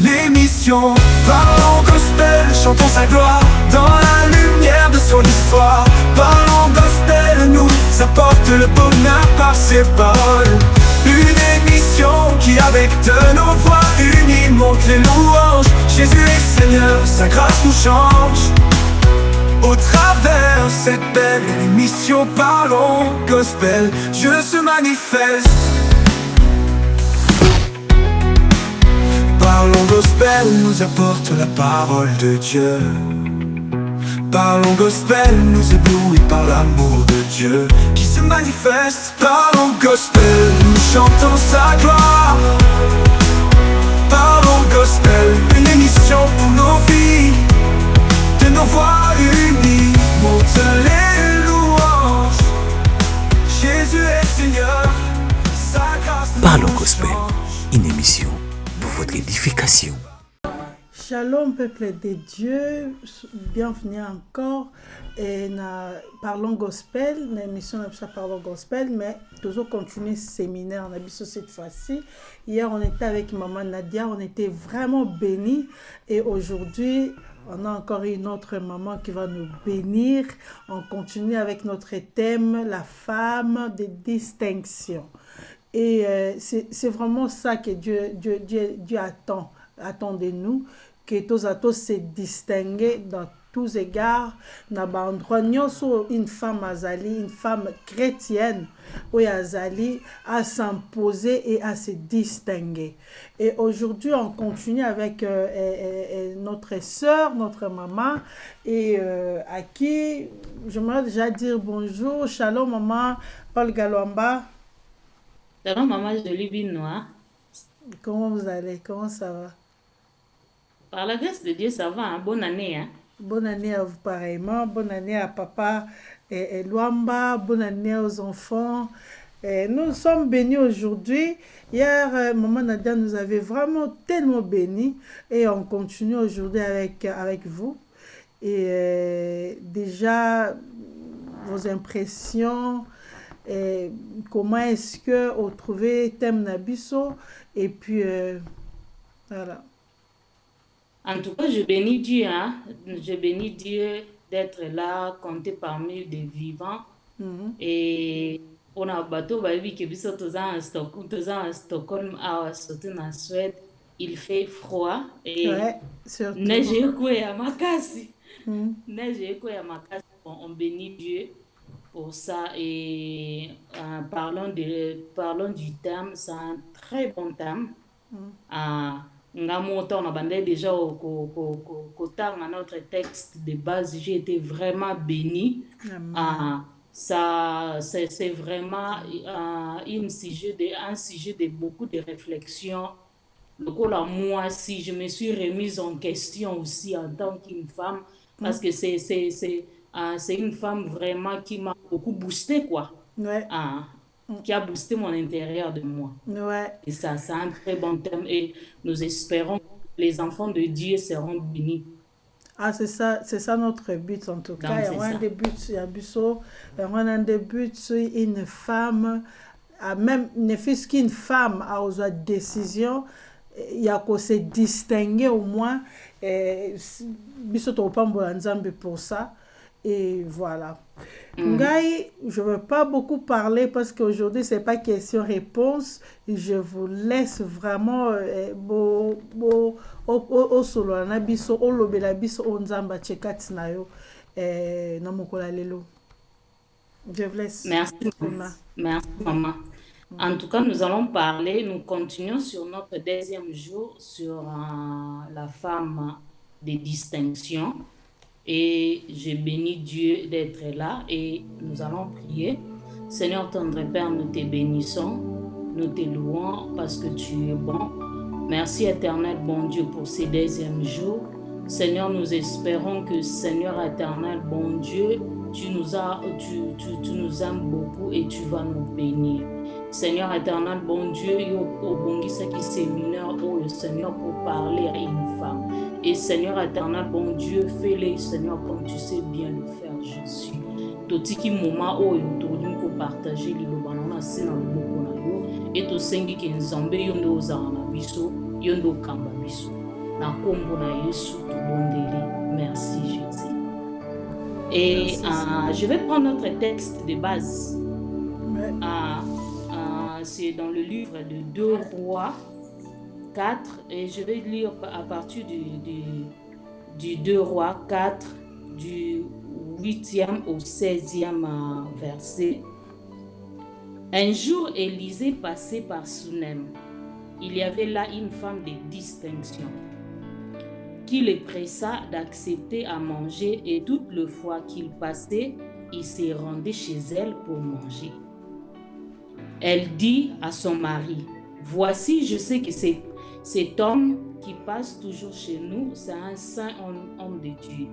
L'émission Parlons Gospel, chantons sa gloire dans la lumière de son histoire. Parlons Gospel nous apporte le bonheur par ses paroles. Une émission qui avec de nos voix unies monte les louanges. Jésus est Seigneur, sa grâce nous change. Au travers cette belle émission Parlons Gospel, Dieu se manifeste. Parlons Gospel nous apporte la parole de Dieu. Parlons Gospel nous éblouit par l'amour de Dieu qui se manifeste. Parlons Gospel, nous chantons sa gloire. Parlons Gospel, une émission pour nos vies. De nos voix unies, monte les louanges. Jésus est Seigneur, sa grâce nous Parlons Gospel, change. une émission pour votre édification. Shalom peuple de Dieu, bienvenue encore et Parlons Gospel, l'émission de Parlons Gospel, mais toujours continuer ce séminaire, on a vu cette fois-ci. Hier on était avec maman Nadia, on était vraiment bénis et aujourd'hui on a encore une autre maman qui va nous bénir. On continue avec notre thème, la femme de distinction. Et c'est vraiment ça que Dieu attend de nous, que tous à tous se distinguer dans tous égards. Dans l'endroit, une femme azali, une femme chrétienne, où azali à s'imposer et à se distinguer. Et aujourd'hui, on continue avec notre sœur, notre maman, et à qui j'aimerais déjà dire bonjour. Shalom maman, Paul Galwamba. Shalom maman Jolie Binois. Comment vous allez? Comment ça va? Par la grâce de Dieu, ça va, hein? Bonne année. Hein? Bonne année à vous pareillement, bonne année à papa et Luamba, bonne année aux enfants. Et nous sommes bénis aujourd'hui. Hier, maman Nadia nous avait vraiment tellement bénis et on continue aujourd'hui avec vous. Et déjà, vos impressions, et comment est-ce que vous trouvez thème Nabiso et puis voilà. En tout cas, je bénis Dieu. Hein? Je bénis Dieu d'être là, compté parmi les vivants. Et on a bateau, qui est à Stockholm, surtout en Suède. Il fait froid et neige à Makasi. Neige à Makasi. On bénit Dieu pour ça. Et parlons du thème, c'est un très bon thème. On a déjà au notre texte de base, j'ai été vraiment béni. Ça, c'est vraiment un sujet de beaucoup de réflexions. Donc là, moi, si je me suis remise en question aussi en tant qu'une femme, parce que c'est une femme vraiment qui m'a beaucoup boosté, quoi. Qui a boosté mon intérieur de moi. Et ça, c'est un très bon thème et nous espérons que les enfants de Dieu seront bénis. C'est ça notre but en tout cas. Il y a un des buts, une femme, même ne fût-ce qu'une femme a aux décision, il y a qu'à se distinguer au moins. Pour ça. Et voilà. Ngai, je ne veux pas beaucoup parler parce qu'aujourd'hui, ce n'est pas question-réponse. Je vous laisse vraiment au solo na biso, au lobela biso, au nzamba tchekati na yo, na mokola lelo. Je vous laisse. Merci, merci maman. En tout cas, nous allons parler, nous continuons sur notre deuxième jour sur la femme des distinctions. Et je bénis Dieu d'être là et nous allons prier. Seigneur tendre Père, nous te bénissons, nous te louons parce que tu es bon. Merci éternel bon Dieu pour ces deuxièmes jours. Seigneur, nous espérons que Seigneur éternel bon Dieu, tu nous aimes beaucoup et tu vas nous bénir. Seigneur éternel bon Dieu, au bongisa qui séminaire, oh Seigneur, pour parler à une femme. Et Seigneur éternel, bon Dieu, fais-le, Seigneur, comme tu sais bien le faire, Jésus. Totiki moment où nous devons partager les lobanons à Sénat et to sengi ki nzambe yondo ozana biso yondo kamba biso na kombo na Yesu tobondeli. Merci Jésus. Et je vais prendre notre texte de base. Ouais. C'est dans le livre de 2 Rois 4 et je vais lire à partir du 2 Rois 4 du 8e au 16e verset. Un jour, Élisée passait par Sunem. Il y avait là une femme de distinction qui le pressa d'accepter à manger et toutes les fois qu'il passait, il se rendait chez elle pour manger. Elle dit à son mari, « Voici, je sais que cet homme qui passe toujours chez nous, c'est un saint homme de Dieu.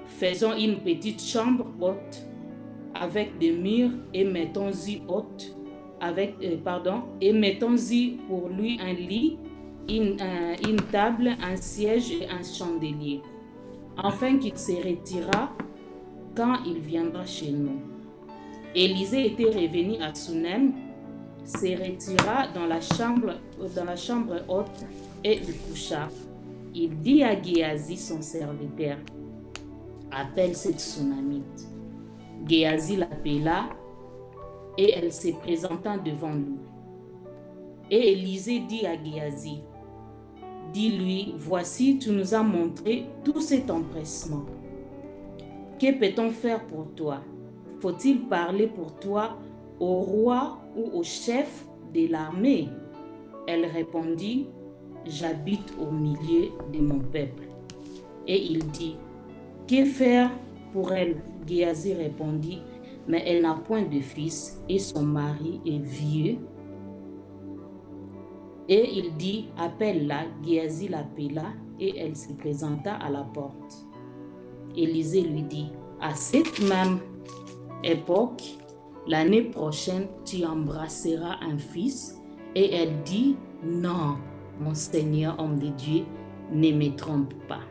Faisons une petite chambre haute avec des murs et mettons-y et mettons-y pour lui un lit, une table, un siège et un chandelier, afin qu'il se retirera quand il viendra chez nous. » Élisée était revenu à Sunem, se retira dans la chambre haute et il coucha. Il dit à Géasi, son serviteur, « Appelle cette Sunamite. » Géasi l'appela et elle se présenta devant lui. Et Élisée dit à Géasi, « Dis-lui, voici, tu nous as montré tout cet empressement. Que peut-on faire pour toi? Faut-il parler pour toi au roi ou au chef de l'armée? » Elle répondit, « J'habite au milieu de mon peuple. » Et il dit, « Que faire pour elle? » Géasi répondit, « Mais elle n'a point de fils et son mari est vieux. » Et il dit, « Appelle-la. » Géasi l'appela et elle se présenta à la porte. Élisée lui dit, « À cette même époque, l'année prochaine, tu embrasseras un fils. » Et elle dit, « Non, mon Seigneur, homme de Dieu, ne me trompe pas.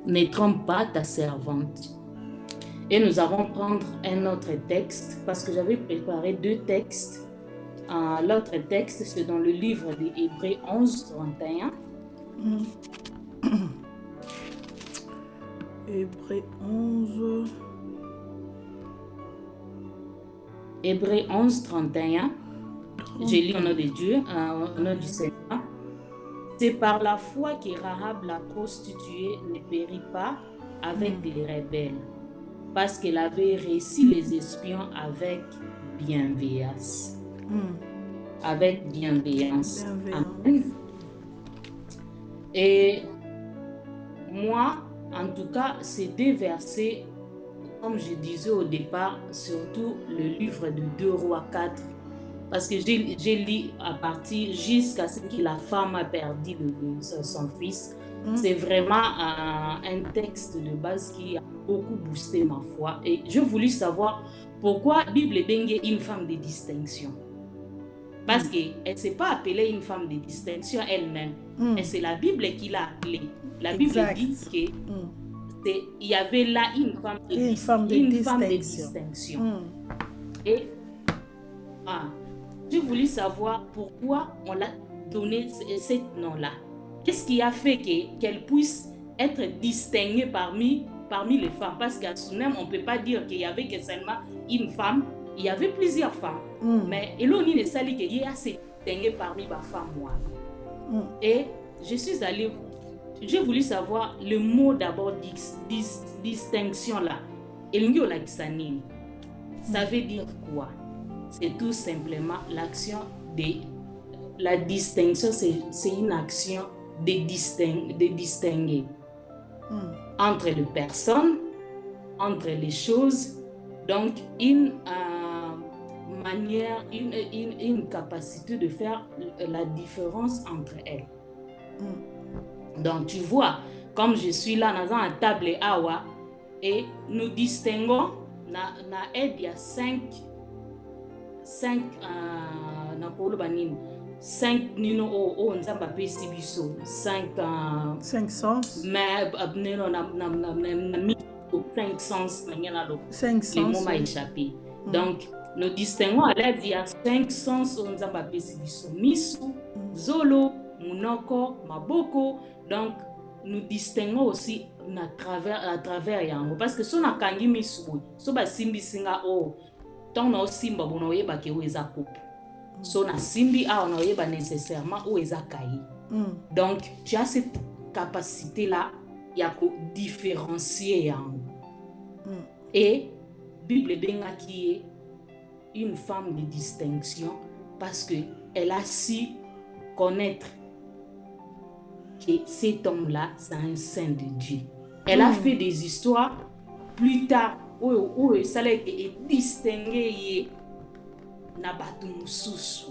Ne trompe pas ta servante. » Et nous allons prendre un autre texte parce que j'avais préparé 2 textes. L'autre texte, c'est dans le livre de Hébreux 11, 31. Hébreux 11. Hébreux 11, 31. J'ai lu au nom de Dieu, au nom du Seigneur. C'est par la foi que Rahab la prostituée ne périt pas avec les rebelles, parce qu'elle avait réussi les espions avec bienveillance. Avec bienveillance. Amen. Et moi, en tout cas, ces 2 versets, comme je disais au départ, surtout le livre de 2 Rois 4, parce que j'ai lu à partir jusqu'à ce que la femme a perdu son fils. C'est vraiment un texte de base qui a beaucoup boosté ma foi. Et je voulais savoir pourquoi la Bible est une femme de distinction. Parce qu'elle ne s'est pas appelée une femme de distinction elle-même. Et c'est la Bible qui l'a appelée. La Bible dit qu'il y avait là une femme de distinction. Et je voulais savoir pourquoi on l'a donné ce nom-là. Qu'est-ce qui a fait qu'elle puisse être distinguée parmi les femmes? Parce qu'à Sunem, on ne peut pas dire qu'il y avait que seulement une femme. Il y avait plusieurs femmes. Mais Eloni ne sait qu'il y a assez distingué parmi les femmes. Et j'ai voulu savoir le mot d'abord distinction là. Ça veut dire quoi? C'est tout simplement l'action de la distinction, c'est une action de distinguer entre les personnes, entre les choses, donc une manière, une capacité de faire la différence entre elles. Donc tu vois, comme je suis là dans une table awa et nous distinguons, il y a 5 sens. Mais 5 sens, les mots m'ont échappé. Donc, nous distinguons à l'aide, il y a 5 sens, Misu, Zolo, munoko, maboko. Donc, nous distinguons aussi à travers yango. Parce que si on a kangi misou, so ba simbi singa o, tant na simba bono yeba ke o eza coupe. So na simbi a on yeba nécessairement o eza kayi. Donc, tu as cette capacité-là, il y a que différencier yango. Et Bible benga qui est une femme de distinction parce que elle a su connaître que cet homme-là, c'est un saint de Dieu. Elle a fait des histoires plus tard où ça est distingué na batu mususu.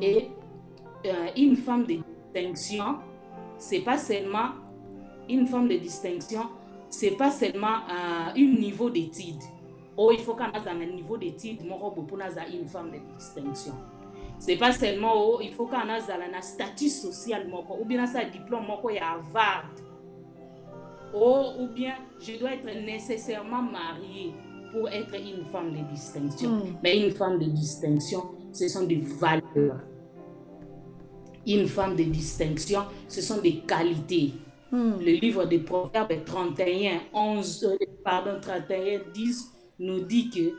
Et une femme de distinction, c'est pas seulement une femme de distinction, c'est pas seulement un niveau d'études. Oh, il faut qu'on ait un niveau d'études, pour une femme de distinction. C'est pas seulement oh, il faut qu'on ait un statut social ou bien un diplôme à Harvard. Oh, ou bien je dois être nécessairement mariée pour être une femme de distinction. Mais une femme de distinction, ce sont des valeurs. Une femme de distinction, ce sont des qualités. Le livre des Proverbes 31, 10 nous dit que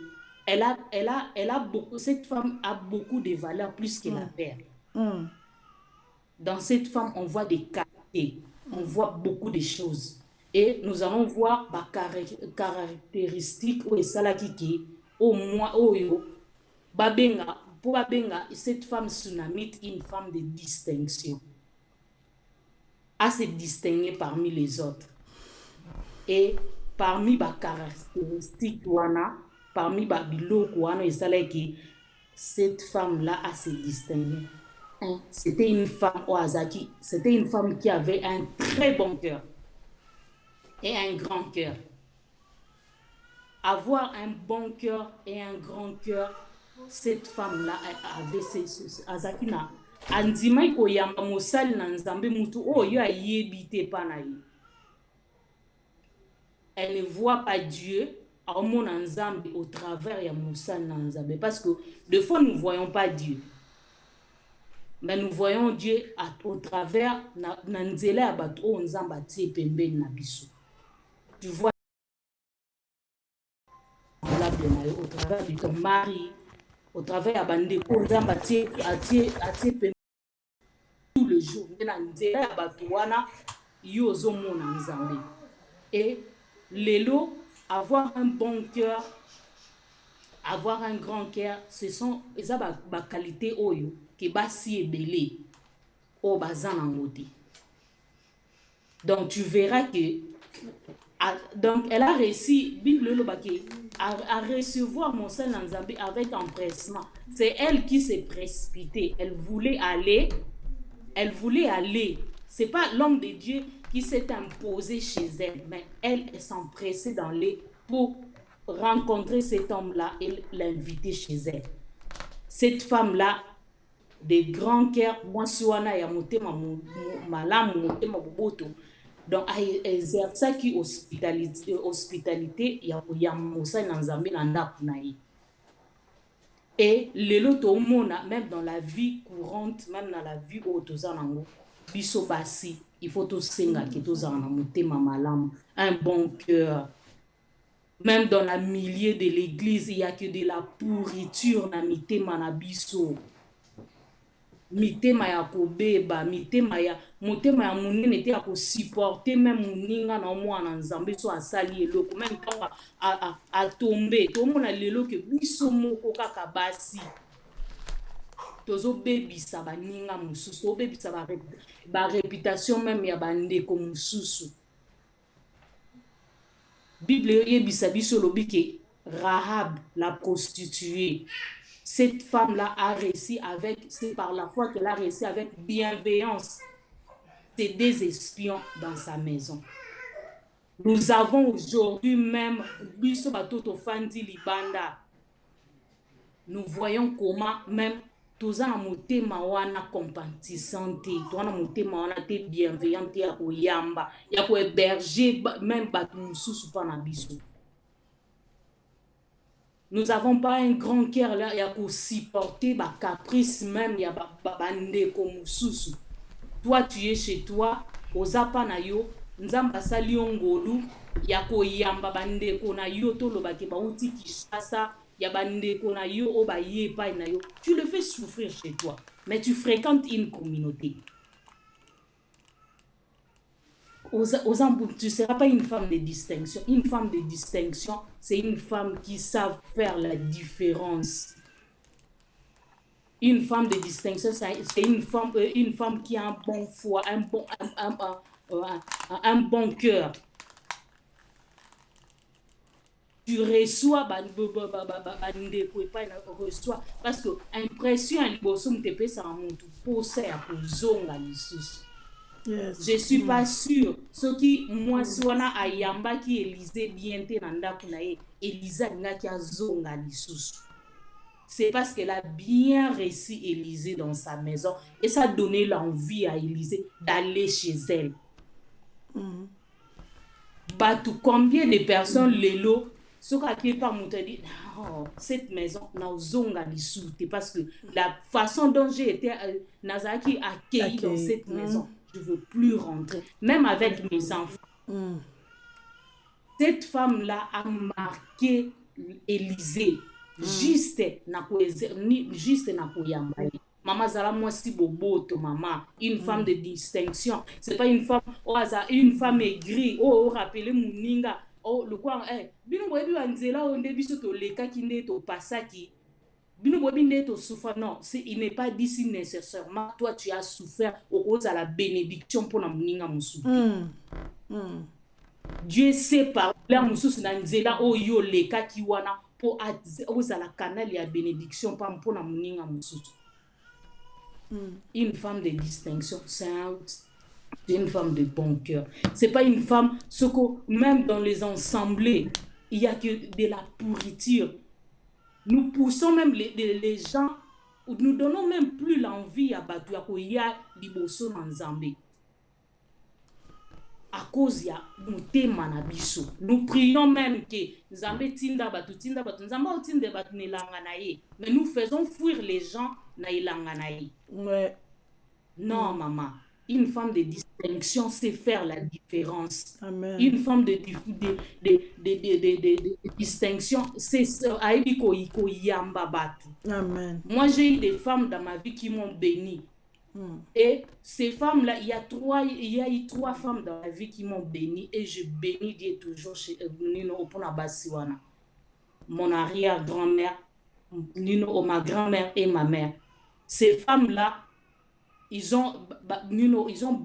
cette femme a beaucoup de valeurs plus que la perle. Dans cette femme, on voit des qualités, on voit beaucoup de choses. Et nous allons voir les caractéristiques ou salakiki au moins babenga pour babenga cette femme tsunamite une femme de distinction. À se distinguer parmi les autres. Et parmi les caractéristiques, parmi les biloko, cette femme-là a se distinguer. C'était une femme Oazaki, c'était une femme qui avait un très bon cœur et un grand cœur. Avoir un bon cœur et un grand cœur, cette femme-là avait Azakina. Andimai ko yamba mosali na nzambe mutu oyo ayebite pa na ye. Elle ne voit pas Dieu au nzambe au travers ya mosali na nzambe parce que des fois nous ne voyons pas Dieu. Mais nous voyons Dieu au travers na nzela ya bato o nzamba tie pembeni na biso. Tu vois au travers de ton mari, au travers ya bandeko o nzamba tie pembeni tout le jour. Et l'élo, avoir un bon cœur, avoir un grand cœur, ce sont les qualités qui sont si belé au bazan en mode. Donc tu verras que donc elle a réussi Bible à recevoir mon sein en Zambie avec empressement. C'est elle qui s'est précipitée. Elle voulait aller. C'est pas l'homme de Dieu qui s'est imposé chez elle, mais elle s'empressait d'aller pour rencontrer cet homme-là et l'inviter chez elle. Cette femme-là, de grand cœur, moi, Suana ya motema malamu motema boboto, donc elle exerce qui hospitalité ya mosa na nzambe na ndaku na ye. Et les loto mona même dans la vie courante, même dans la vie autozanango, biso basi, il faut to senga ke to zana motema malamu, un bon cœur. Même dans la milieu de l'église, il y a que de la pourriture na mitema na biso. Mitema ya kobeba, mitema ya munene te ya ko supporter même muninga na mwana nzambe so asali eloko même quand a tomber to mona lelo ke biso moko kaka basi tozo bebisa baninga mususu bebisa ba réputation même ya bandeko mususu. Bible yebisa biso lobi ke Rahab la prostituée, cette femme-là a réussi c'est par la foi qu'elle a réussi avec bienveillance, ces deux espions dans sa maison. Nous avons aujourd'hui même, biso batoto fandi libanda, nous voyons comment même tous en motema wana compatissante, tous en motema wana te bienveillante ya koyamba, ya ko héberger même batu mususu pa na biso. Nous n'avons pas un grand cœur là, il y a pour supporter les caprices même, il y a bandeko mususu. Toi, tu es chez toi, ozapa na yo, nzamba sali ngolu, ya koyamba bandeko na yo to lobake ba uti kishasa, ya bandeko na yo o ba yepa na yo. Tu le fais souffrir chez toi, mais tu fréquentes une communauté. Tu ne seras pas une femme de distinction. Une femme de distinction, c'est une femme qui savent faire la différence. Une femme de distinction, c'est une femme qui a un bon foie, un bon cœur. Tu reçois, reçois, parce que impression à l'ibosum te pesa en montu, poser à pozonga lisusu. Yes. Je suis pas sûre. Ce qui, moi, si on a ayamba qui Élysée bien te nanda kunae, Élysée nga qui a zonga lisusu. C'est parce qu'elle a bien reçu Élysée dans sa maison et ça a donné l'envie à Élysée d'aller chez elle. Batou, combien de personnes l'élo, ce qui pas dit, oh, cette maison n'a zonga lisusu parce que la façon dont j'ai été Nazaki accueilli dans cette maison, je veux plus rentrer, même avec mes enfants. Cette femme-là a marqué Élysée. Juste na koyamba. Maman zala moi si boboto maman, une femme de distinction. C'est pas une femme une femme aigrie. Oh rappelez muninga. Oh le quoi bino boyebi wanzela onde biso to leka kinde to pasaki. Bino boyebi nde to souffre non, il n'est pas dit si nécessairement toi tu as souffert au cause à la bénédiction pour na muninga musu. Dieu sait par là musu na nzela o yo leka ki wana pour à la canal et bénédiction pour la muninga mususu. Une femme de distinction, c'est une femme de bon cœur. C'est pas une femme, ce que même dans les assemblées, il y a que de la pourriture. Nous poussons même les gens, nous donnons même plus l'envie à Batu ya koya liboso na Nzambe. À cause ya mutema na biso. Nous prions même que Nzambe tinda batu Nzambe tinda batu ne langa na ye. Mais nous faisons fuir les gens na ilanga na ye. Ouais. Non maman, une femme de distinction sait faire la différence. Amen. Une femme de distinction c'est aibi ko yamba batu. Amen. Moi j'ai eu des femmes dans ma vie qui m'ont béni. Et ces femmes-là, il y a eu 3 femmes dans la vie qui m'ont béni et je bénis Dieu toujours chez mon arrière-grand-mère, ma grand-mère et ma mère. Ces femmes-là, ils ont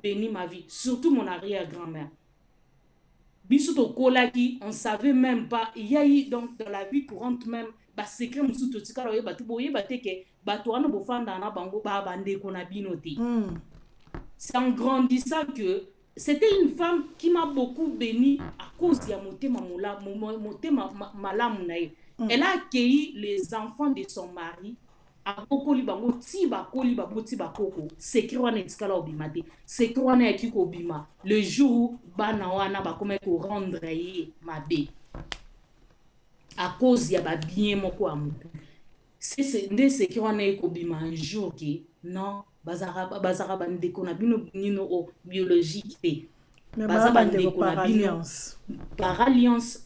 béni ma vie, surtout mon arrière-grand-mère. Bisoto kolaki, on savait même pas, il y a eu donc dans la vie courante même, secret musuto tikalo ye batu boye bateke batu wana bofanda na bango ba bande kona binote. C'est en grandissant que c'était une femme qui m'a beaucoup béni à cause de motema malamu na ye. Elle a accueilli les enfants de son mari a beaucoup libango tiba koliba botiba koko secret wana etikala obimate secret wana yakiko bima le jour bana wana ba comme ko rendre ye mabe à cause ya ba bien moko amutu c'est nde secret wana yako bima un jour qui non bazara bandeko na bino nino o biologique te bazara bandeko na bino par alliance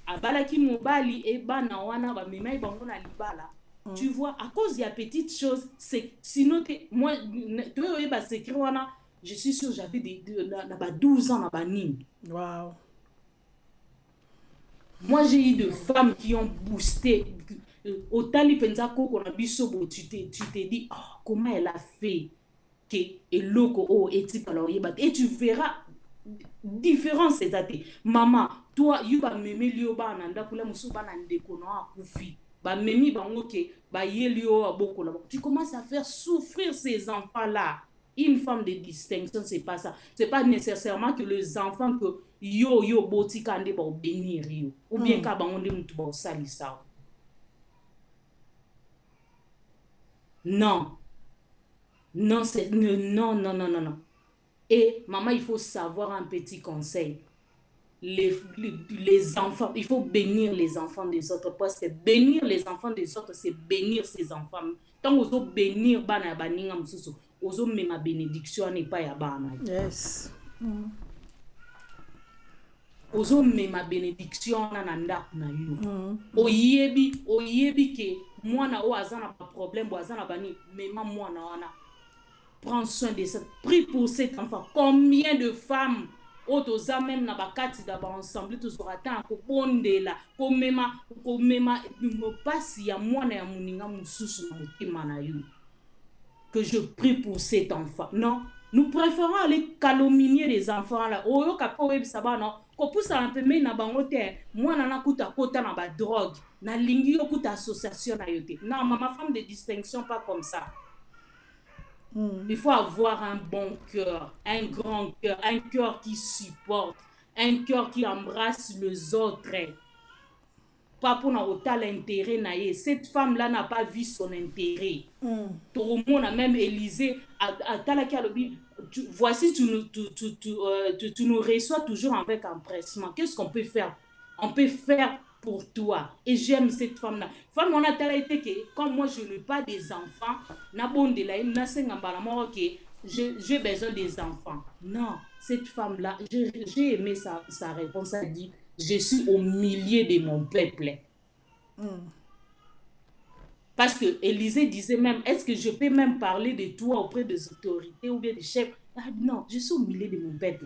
abalaki mobali e bana wana ba memai bango na libala. Tu vois, à cause de la petite chose, c'est sinon moi tu vois bah c'est que je suis sûre j'avais 12 ans là-bas. Wow. Moi j'ai eu de femmes qui ont boosté au tali pensako qu'on a bisobo tu t'es dit oh, comment elle a fait que et loco oh et tu verras différence c'est ça maman toi yuba meme lioba nanda kula musuba na ndeko no akufi ba memi bango ke ba yelio aboko là tu commences à faire souffrir ces enfants là. Une femme de distinction c'est pas ça, c'est pas nécessairement que les enfants que yo botika ande ba bénir yo ou bien ka bango de mutu ba salisa. Non c'est non. Et maman, il faut savoir un petit conseil. Les enfants, il faut bénir les enfants des autres parce que bénir les enfants des autres, c'est bénir ces enfants. Tant que vous bénir bana baninga mususu, ozomema bénédiction n'est pas ya bana. Yes. ozomema bénédiction na ndako na yo. Oyebi ke mwana o aza na problème, aza na bani, mema mwana wana. Prends soin de ça. Prie pour cet enfant. Combien de femmes otoza même na bakati da ba ensemble tozora ta ko bondela ko mema pasi ya mwana ya muninga mususu na mutima na yo. Que je prie pour cet enfant. Non, nous préférons aller calomnier les enfants là. Oyo kapo web saba non. Ko pousa un peu mais na bango te. Mwana na kuta kota na ba drogue. Na lingi yo kuta association na yote. Non, ma femme de distinction pas comme ça. Il faut avoir un bon cœur, un grand cœur, un cœur qui supporte, un cœur qui embrasse les autres. Pas pour n'avoir l'intérêt. Cette femme-là n'a pas vu son intérêt. Tout le monde a même Élysée. Voici, tu nous reçois toujours avec empressement. Qu'est-ce qu'on peut faire? On peut faire pour toi. Et j'aime cette femme-là. Femme, on a tellement été que, comme moi, je n'ai pas des enfants, j'ai besoin des enfants. Non, cette femme-là, j'ai aimé sa réponse. Elle dit, je suis au milieu de mon peuple. Parce que Élysée disait même, est-ce que je peux même parler de toi auprès des autorités ou bien des chefs? Ah, non, je suis au milieu de mon peuple.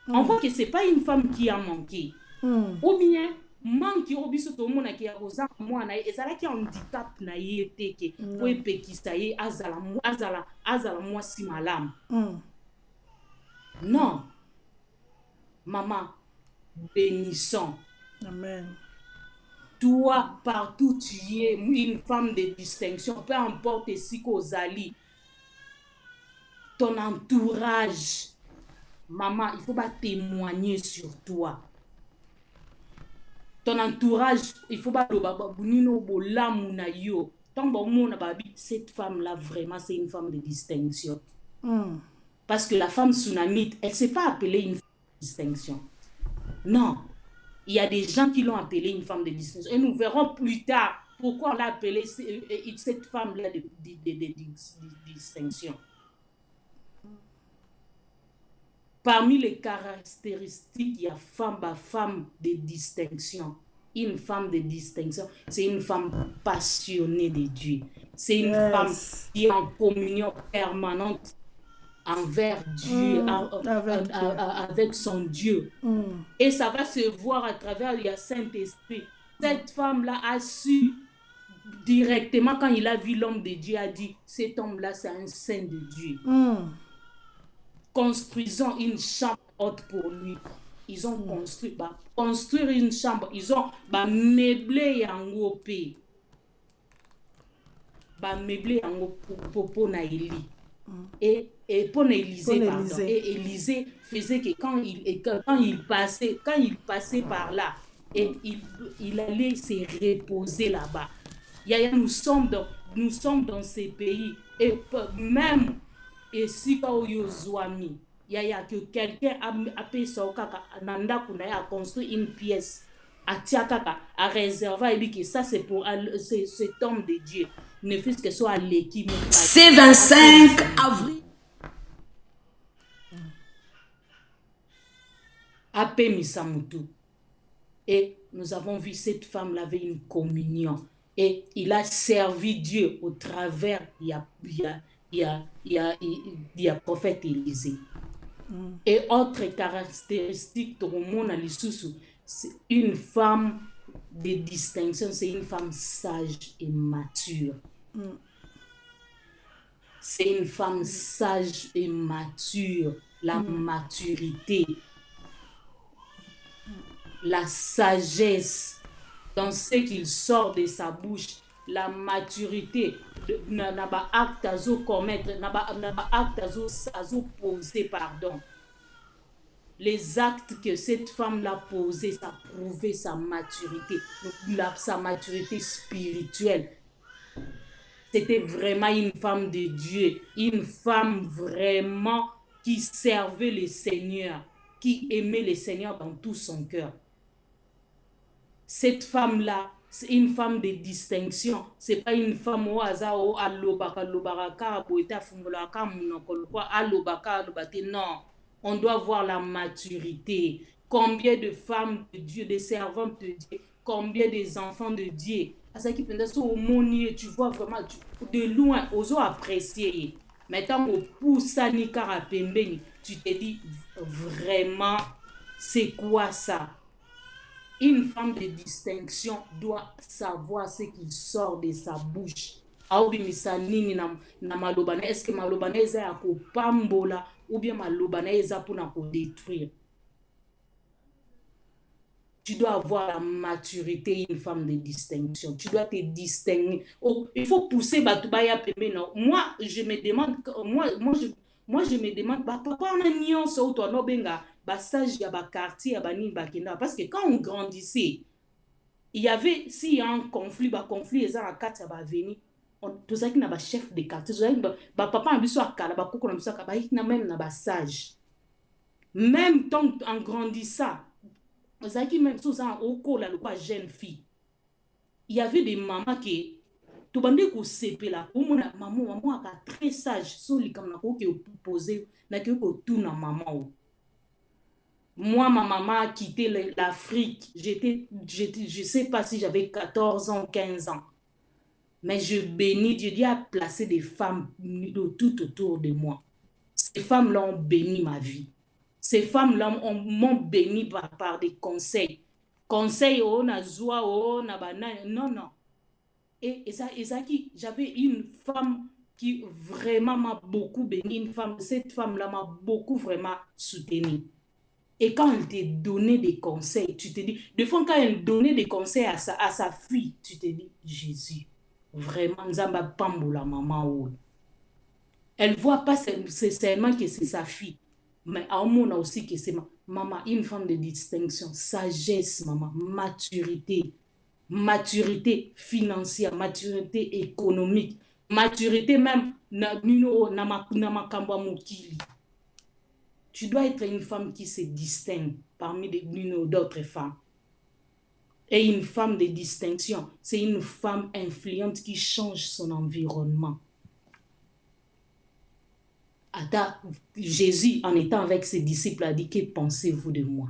On voit que ce n'est pas une femme qui a manqué. Ou bien, manque au biso to mona ki akoza mwana ezala ki handicap na yete ke po epekisa ye azala mwasi malamu. Non, maman, bénissons. Amen. Toi, partout tu es, une femme de distinction, peu importe si qu'ozali, ton entourage, maman, il faut pas témoigner sur toi. Ton entourage, il faut pas cette femme-là, vraiment, c'est une femme de distinction. Parce que la femme tsunamite, elle ne s'est pas appelée une femme de distinction. Non. Il y a des gens qui l'ont appelée une femme de distinction. Et nous verrons plus tard pourquoi on l'a appelée cette femme-là de distinction. Parmi les caractéristiques, il y a femme de distinction. Une femme de distinction, c'est une femme passionnée de Dieu. C'est une femme qui est en communion permanente envers Dieu, avec son Dieu. Et ça va se voir à travers le Saint-Esprit. Cette femme-là a su directement, quand il a vu l'homme de Dieu, a dit, cet homme-là, c'est un saint de Dieu. Construisons une chambre haute pour lui. Ils ont construire une chambre. Ils ont meublé yango pe. Meublé yango pour Naïli. Et pour Élysée, pardon. Et Élysée faisait que quand il passait par là, et il allait se reposer là-bas. Nous sommes dans ces pays. Et même et si il y a que quelqu'un a payé son kaka a construit une pièce a réserver et dit que ça c'est pour cet homme de Dieu, ne fût-ce que soit l'équipe. C'est 25 avril. Apé Misamutu. Et nous avons vu cette femme avait une communion et il a servi Dieu au travers il y a prophète Élysée. Et autre caractéristique tout le monde a l'issue, c'est une femme de distinction, c'est une femme sage et mature. C'est une femme sage et mature. La maturité, la sagesse dans ce qu'il sort de sa bouche, la maturité n'a pas acte à commettre, n'a pas acte à poser, pardon. Les actes que cette femme-là posé, ça prouvait sa maturité, sa maturité spirituelle. C'était vraiment une femme de Dieu, une femme vraiment qui servait le Seigneur, qui aimait le Seigneur dans tout son cœur. Cette femme-là, c'est une femme de distinction. C'est pas une femme au hasard, au alobaka, lobaraka, boita, fungolaka, monokolokwa, alobaka, alobate. Non, on doit voir la maturité. Combien de femmes de Dieu, des servantes de Dieu, combien des enfants de Dieu. À ce qui peut être au monde, tu vois vraiment, de loin, aux apprécier. Maintenant, au poussani karapembeni, tu te dis vraiment, c'est quoi ça? Une femme de distinction doit savoir ce qui sort de sa bouche. Aubimisa nini na malobana. Est-ce que malobana eza ya kopambola ou bien malobana eza pour na détruire? Tu dois avoir la maturité, une femme de distinction. Tu dois te distinguer. Oh, il faut pousser Batubaya Pembe. Moi, je me demande, je me demande, papa, on a nuance ou toi, no benga, sage, ya quartier, ya bani, bakina. Parce que quand on grandissait, il y avait, s'il y a un conflit, conflit, ils ont un quatre, ça va venir. Tout ça qui n'a pas chef de quartier, tout ça qui papa, on a besoin de kala, koko, on a besoin de kala, il même n'a pas sage. Même tant en grandissant, Zaki même sous un oko la loi jeune fille. Il y avait des mamans qui tout bandé ko sepe la pour mon maman a très sage sur les comme na ko qui poser na ko tout na maman. Moi ma maman a quitté l'Afrique, je sais pas si j'avais 14 ans, 15 ans. Mais je bénis Dieu, Dieu a placé des femmes tout autour de moi. Ces femmes-là ont béni ma vie. Ces femmes-là m'ont béni par des conseils. Conseils, oh, na zoa, oh, na banane. Non, non. Et ça, j'avais une femme qui vraiment m'a beaucoup béni. Cette femme-là m'a beaucoup vraiment soutenue. Et quand elle t'a donné des conseils, tu te dis, des fois, quand elle donnait des conseils à sa fille, tu te dis, Jésus, vraiment, Nzamba Pamboula, maman. Elle ne voit pas seulement que c'est sa fille. Mais à un moment aussi que c'est maman, une femme de distinction, sagesse, maman, maturité financière, maturité économique, maturité même tu dois être une femme qui se distingue parmi d'autres femmes. Et une femme de distinction, c'est une femme influente qui change son environnement. Jésus, en étant avec ses disciples, a dit, que pensez-vous de moi?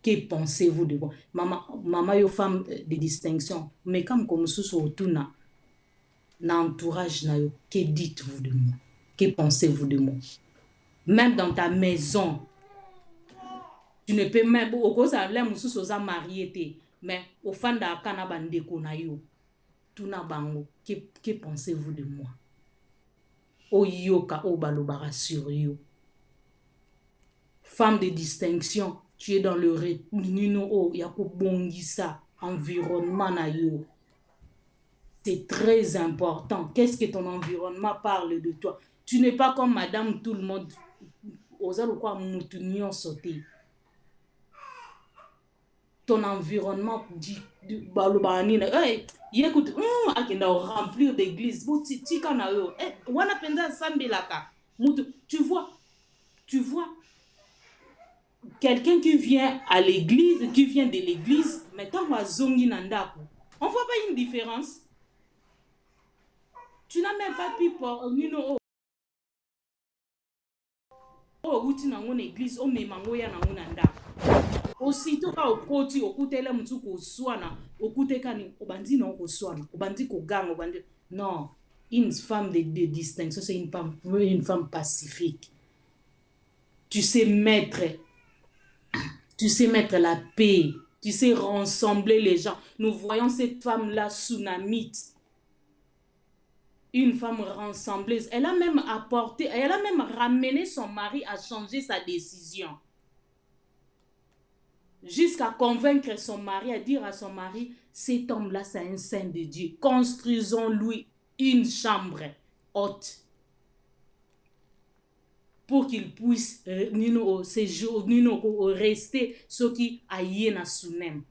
Que pensez-vous de moi? Maman, yo femme de distinction, mais comme sous autour na entourage na yo, que dites-vous de moi? Que pensez-vous de moi? Même dans ta maison, tu ne peux même, au cause de la moussous aux mariés, mais au fan da kana bandeko na yo, tout na bango, que pensez-vous de moi? Oyoka obalobara sur yo. Femme de distinction, tu es dans le environnement na yo. C'est très important. Qu'est-ce que ton environnement parle de toi? Tu n'es pas comme madame tout le monde. Osalo quoi moutounion sauté. Ton environnement dit balobani na écoute akenda remplir d'église tika na yo wana penza sambelaka tu vois quelqu'un qui vient à l'église, qui vient de l'église, mais tant wa zongi na ndako, on voit pas une différence. Tu n'as même pas pu uti na ngone église o memango ya na ngona ndako. Aussitôt ka okoti okutela mtu ko swana okuteka ni obandi na ko swana obandi ko ganga obandi non, une femme de distinction, c'est une femme pacifique. Tu sais mettre la paix, tu sais rassembler les gens. Nous voyons cette femme-là tsunamite, une femme rassembleuse. Elle a même ramené son mari à changer sa décision. Jusqu'à convaincre son mari, à dire à son mari, cet homme-là, c'est un saint de Dieu. Construisons-lui une chambre haute pour qu'il puisse rester ce qui aille na sunem.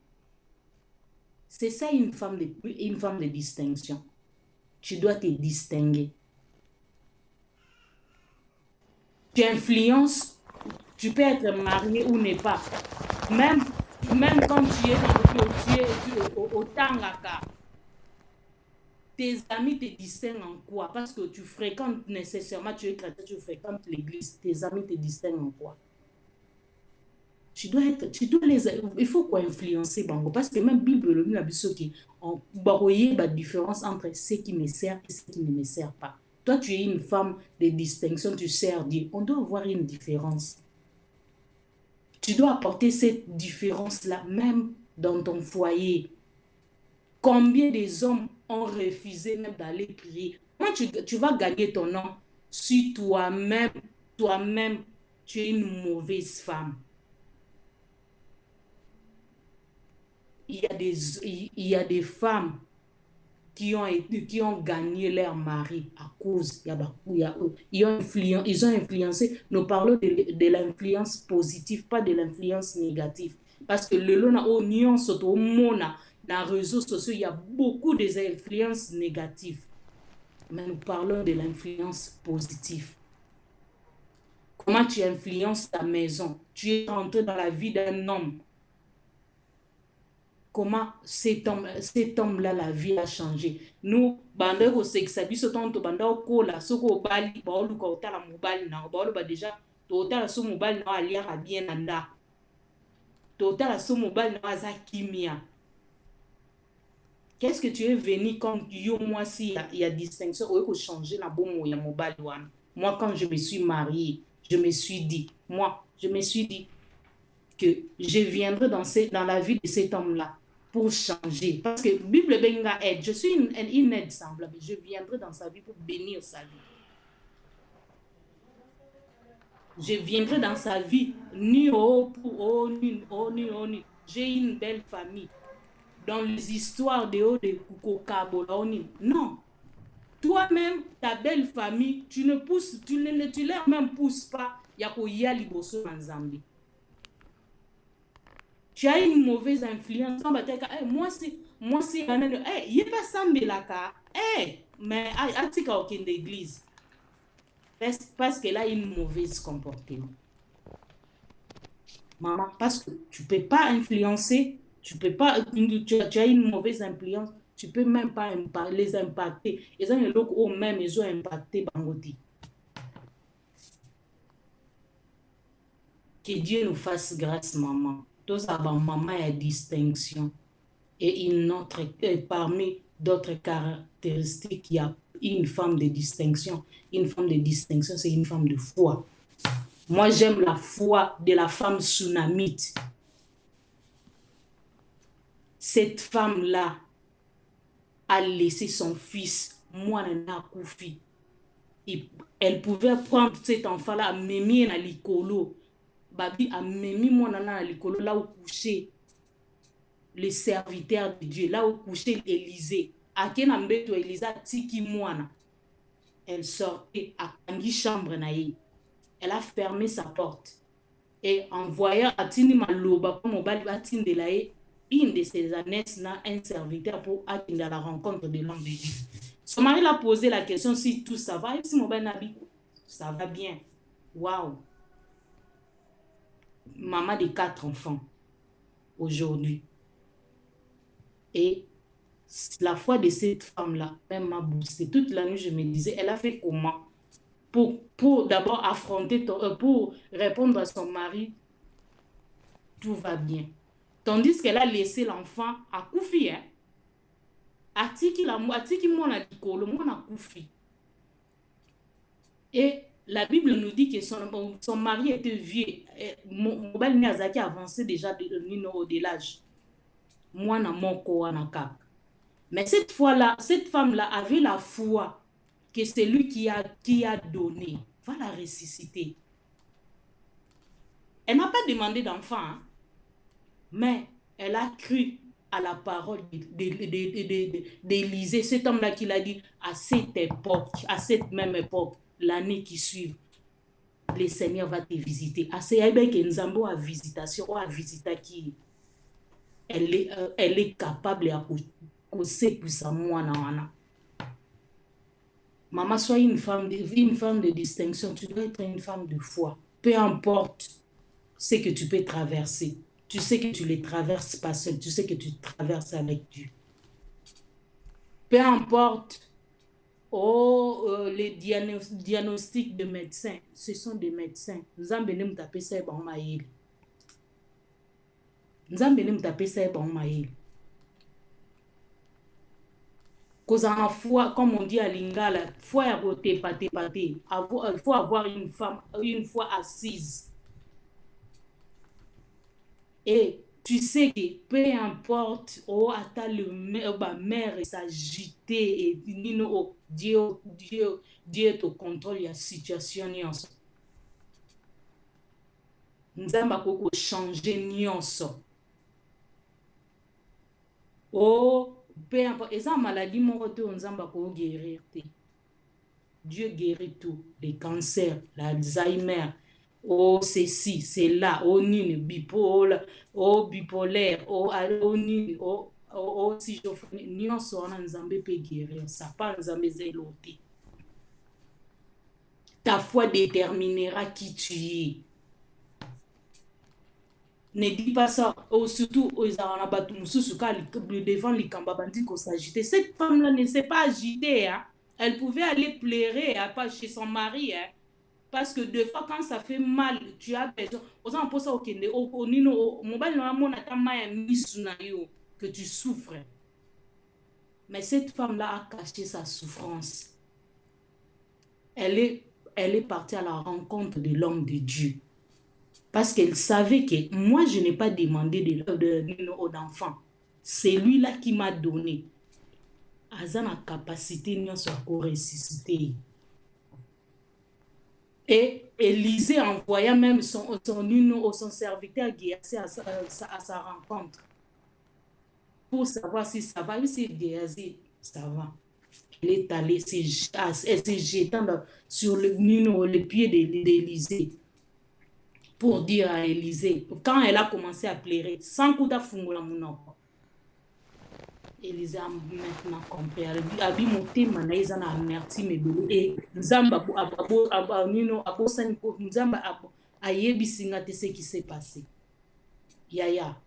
C'est ça une femme de distinction. Tu dois te distinguer. Tu influences, tu peux être marié ou ne pas. Même même quand tu es au Tangaka, tes amis te distinguent en quoi? Parce que tu fréquentes nécessairement, tu es chrétien, tu fréquentes l'église. Tes amis te distinguent en quoi? Tu dois il faut quoi influencer bango parce que même Bible le dit biso qui on voyez la différence entre ce qui me sert et ce qui ne me sert pas. Toi tu es une femme de distinction, tu sers Dieu. On doit avoir une différence. Tu dois apporter cette différence là même dans ton foyer. Combien des hommes ont refusé même d'aller prier? Comment tu vas gagner ton nom si toi-même tu es une mauvaise femme? Il y a des femmes qui ont gagné leur mari à cause, ils ont influencé. Nous parlons de l'influence positive, pas de l'influence négative. Parce que le long où nous sommes dans les réseaux sociaux, il y a beaucoup d'influences négatives. Mais nous parlons de l'influence positive. Comment tu influences ta maison? Tu es rentré dans la vie d'un homme. Comment cet homme-là, la vie a changé. Nous, bande ko sexabi so tonto banda ko la soko bali ba olu ko tala mobile na ba olu ba déjà to tala so mobile na alia ka bien nanda. To tala so mobile na za kimia. Qu'est-ce que tu es venu quand yo moi si il y a distinction ou ko changer na bon ya mobile wan. Moi quand je me suis mariée, je me suis dit que je viendrai dans la vie de cet homme-là pour changer. Parce que la Bible benga aide. Je suis une aide semblable. Je viendrai dans sa vie pour bénir sa vie. Je viendrai dans sa vie ni j'ai une belle famille. Dans les histoires de haut de Kukokabola, non. Toi-même, ta belle famille, tu leur même pousses pas. Yako yali boso manzambi. Tu as une mauvaise influence. Moi, c'est il n'y a pas Sambelaka. Mais Atika aucune d'église. Parce qu'elle a une mauvaise comportement. Maman, parce que tu ne peux pas influencer, tu as une mauvaise influence, tu ne peux même pas les impacter. Ils ont même ils ont impacté Bangoti. Que Dieu nous fasse grâce, maman. Tous avant maman a distinction et parmi d'autres caractéristiques, il y a une femme de distinction. Une femme de distinction, c'est une femme de foi. Moi, j'aime la foi de la femme Sunamite. Cette femme-là a laissé son fils, Mouanana Koufi. Elle pouvait prendre cet enfant-là, Mémie na Likolo. Babi a memi monana likolo là où coucher les serviteurs de Dieu, là où coucher Élisée. A kena mbeto Élisa tiki mwana. Elle sortait à kangi chambre naïe. Elle a fermé sa porte et en voyant Atini Maloba pour mobile Atine de laïe, une de ses ânesses n'a un serviteur pour atteindre à la rencontre de l'homme de Dieu. Son mari l'a posé la question si tout ça va, et si mobile nabi ça va bien. Waouh. Maman de 4 enfants aujourd'hui. Et la foi de cette femme-là, même m'a boosté. Toute la nuit, je me disais, elle a fait comment pour d'abord affronter, pour répondre à son mari, tout va bien. Tandis qu'elle a laissé l'enfant à Koufi. Atiki mona dikolo, mona Koufi. Et la Bible nous dit que son mari était vieux. Mobile Niazaki avancé déjà de l'âge. Moi, na moko wanaka. Mais cette fois-là, cette femme-là avait la foi que c'est lui qui a donné. Va la ressusciter. Elle n'a pas demandé d'enfant, hein? Mais elle a cru à la parole d'Élisée. Cet homme-là qui l'a dit à cette même époque, l'année qui suit, le Seigneur va te visiter. Elle est capable de sa moine. Maman, sois une femme de distinction. Tu dois être une femme de foi. Peu importe ce que tu peux traverser. tu sais que tu ne les traverses pas seul, tu sais que tu traverses avec Dieu. Peu importe les diagnostics de médecins, ce sont des médecins. Nous avons besoin de taper ça bon maïl. Nous avons besoin de taper ça bon maïl. Cause en foi, comme on dit à Lingala, foi à côté, pâté. Il faut avoir une femme, une foi assise. Et tu sais que peu importe, mère s'agiter et Dieu te contrôle la situation. Nous avons changer nyonso. Peu importe, et ça maladie on zamba ko guérir. Dieu guérit tout, les cancers, l'Alzheimer. Oh, c'est ci, c'est là, oh, nini, bipolaire, oh, nini, schizophrène, nous sommes nzambe peut guérir, ça pas nzambe zéloté. Ta foi déterminera qui tu es. Ne dis pas ça, surtout aux devant les cambabandis qu'on s'agitait. Cette femme-là ne s'est pas agitée, hein. Elle pouvait aller pleurer pas chez son mari, hein. Parce que des fois, quand ça fait mal, tu as besoin. Que tu souffres. Mais cette femme-là a caché sa souffrance. Elle est partie à la rencontre de l'homme de Dieu. Parce qu'elle savait que moi, je n'ai pas demandé d'enfant. C'est lui-là qui m'a donné. Elle a la capacité de ressusciter. Et Élisée envoya même son serviteur Géasi à sa rencontre. Pour savoir si ça va. Si Géasi, ça va. Elle est allée, elle s'est jetée sur le pied d'Élisée. Pour dire à Élisée, quand elle a commencé à pleurer, sans coup de fungula mon Élisée a maintenant compris. Elle a dit, monter manaïsa na merci me bébé. Et Nzamba ayebisinga ce qui s'est passé. Yaya,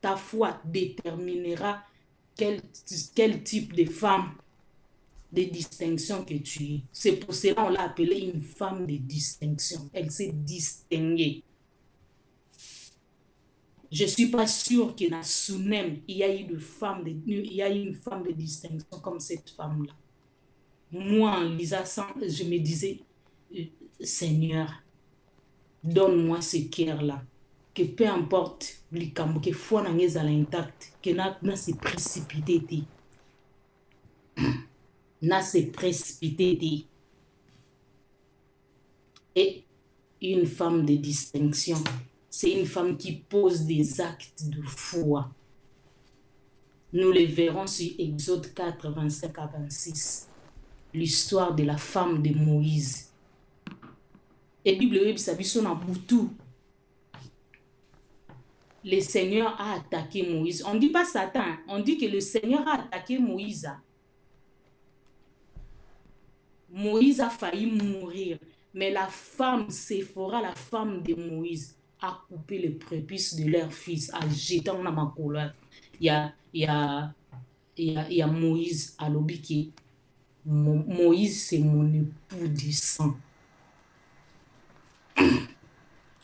ta foi déterminera quel type de femme de distinction que tu es. C'est pour cela qu'on l'a appelée une femme de distinction. Elle s'est distinguée. Je ne suis pas sûre qu'il y a une femme de distinction comme cette femme-là. Moi, en lisant ça, je me disais, Seigneur, donne-moi ce cœur-là. Que peu importe, que foi n'est pas intacte, que n'a se précipité. N'a se précipité. Et une femme de distinction, c'est une femme qui pose des actes de foi. Nous les verrons sur Exode 4, 25 à 26. L'histoire de la femme de Moïse. Et Bible web sabiso na Boutou. Le Seigneur a attaqué Moïse. On ne dit pas Satan, on dit que le Seigneur a attaqué Moïse. Moïse a failli mourir, mais la femme, Séphora, la femme de Moïse, a coupé les prépuces de leur fils, a jeté dans ma colère. Il y a Moïse à l'obiki. Moïse, c'est mon époux du sang.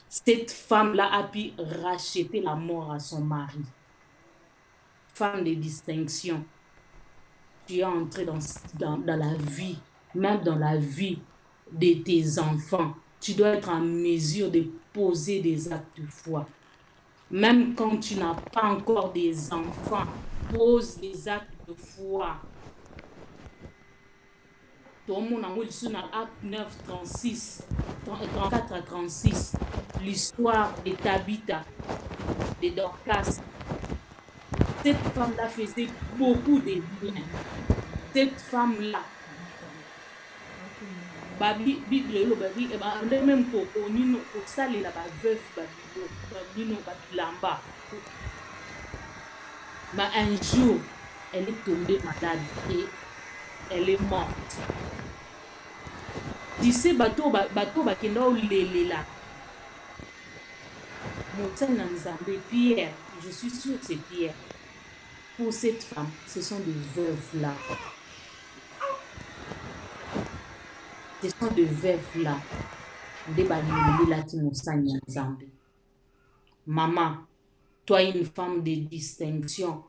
Cette femme-là a pu racheter la mort à son mari. Femme de distinction. Tu es entré dans la vie, même dans la vie de tes enfants. Tu dois être en mesure de poser des actes de foi. Même quand tu n'as pas encore des enfants, pose des actes de foi. Tout le monde a lu sur Acte 9, 34 à 36, l'histoire de Tabitha, de Dorcas. Cette femme-là faisait beaucoup de bien. Cette femme-là, même pour ça, il a veuf, mais un jour, elle est tombée malade et elle est morte. Tu sais, bateau bakenda olele la. Motena Nzambe, Pierre, je suis sûre que c'est Pierre. Pour cette femme, ce sont des veuves-là. Ce sont des veuves-là. Maman, toi, une femme de distinction,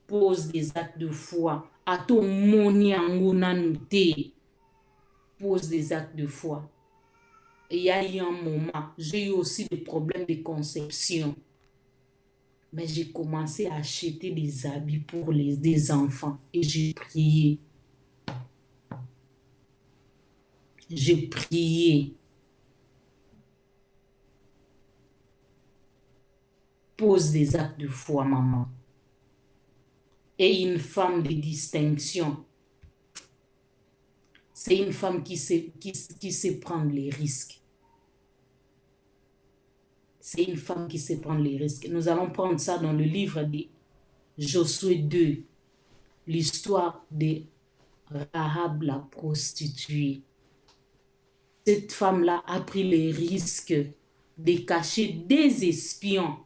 pose des actes de foi. À ton moni angonanoute, pose des actes de foi. Et il y a eu un moment, j'ai eu aussi des problèmes de conception. Mais j'ai commencé à acheter des habits pour des enfants. Et j'ai prié. J'ai prié. Pose des actes de foi, maman. Et une femme de distinction. C'est une femme qui sait prendre les risques. C'est une femme qui sait prendre les risques. Nous allons prendre ça dans le livre de Josué 2, l'histoire de Rahab la prostituée. Cette femme-là a pris les risques de cacher des espions.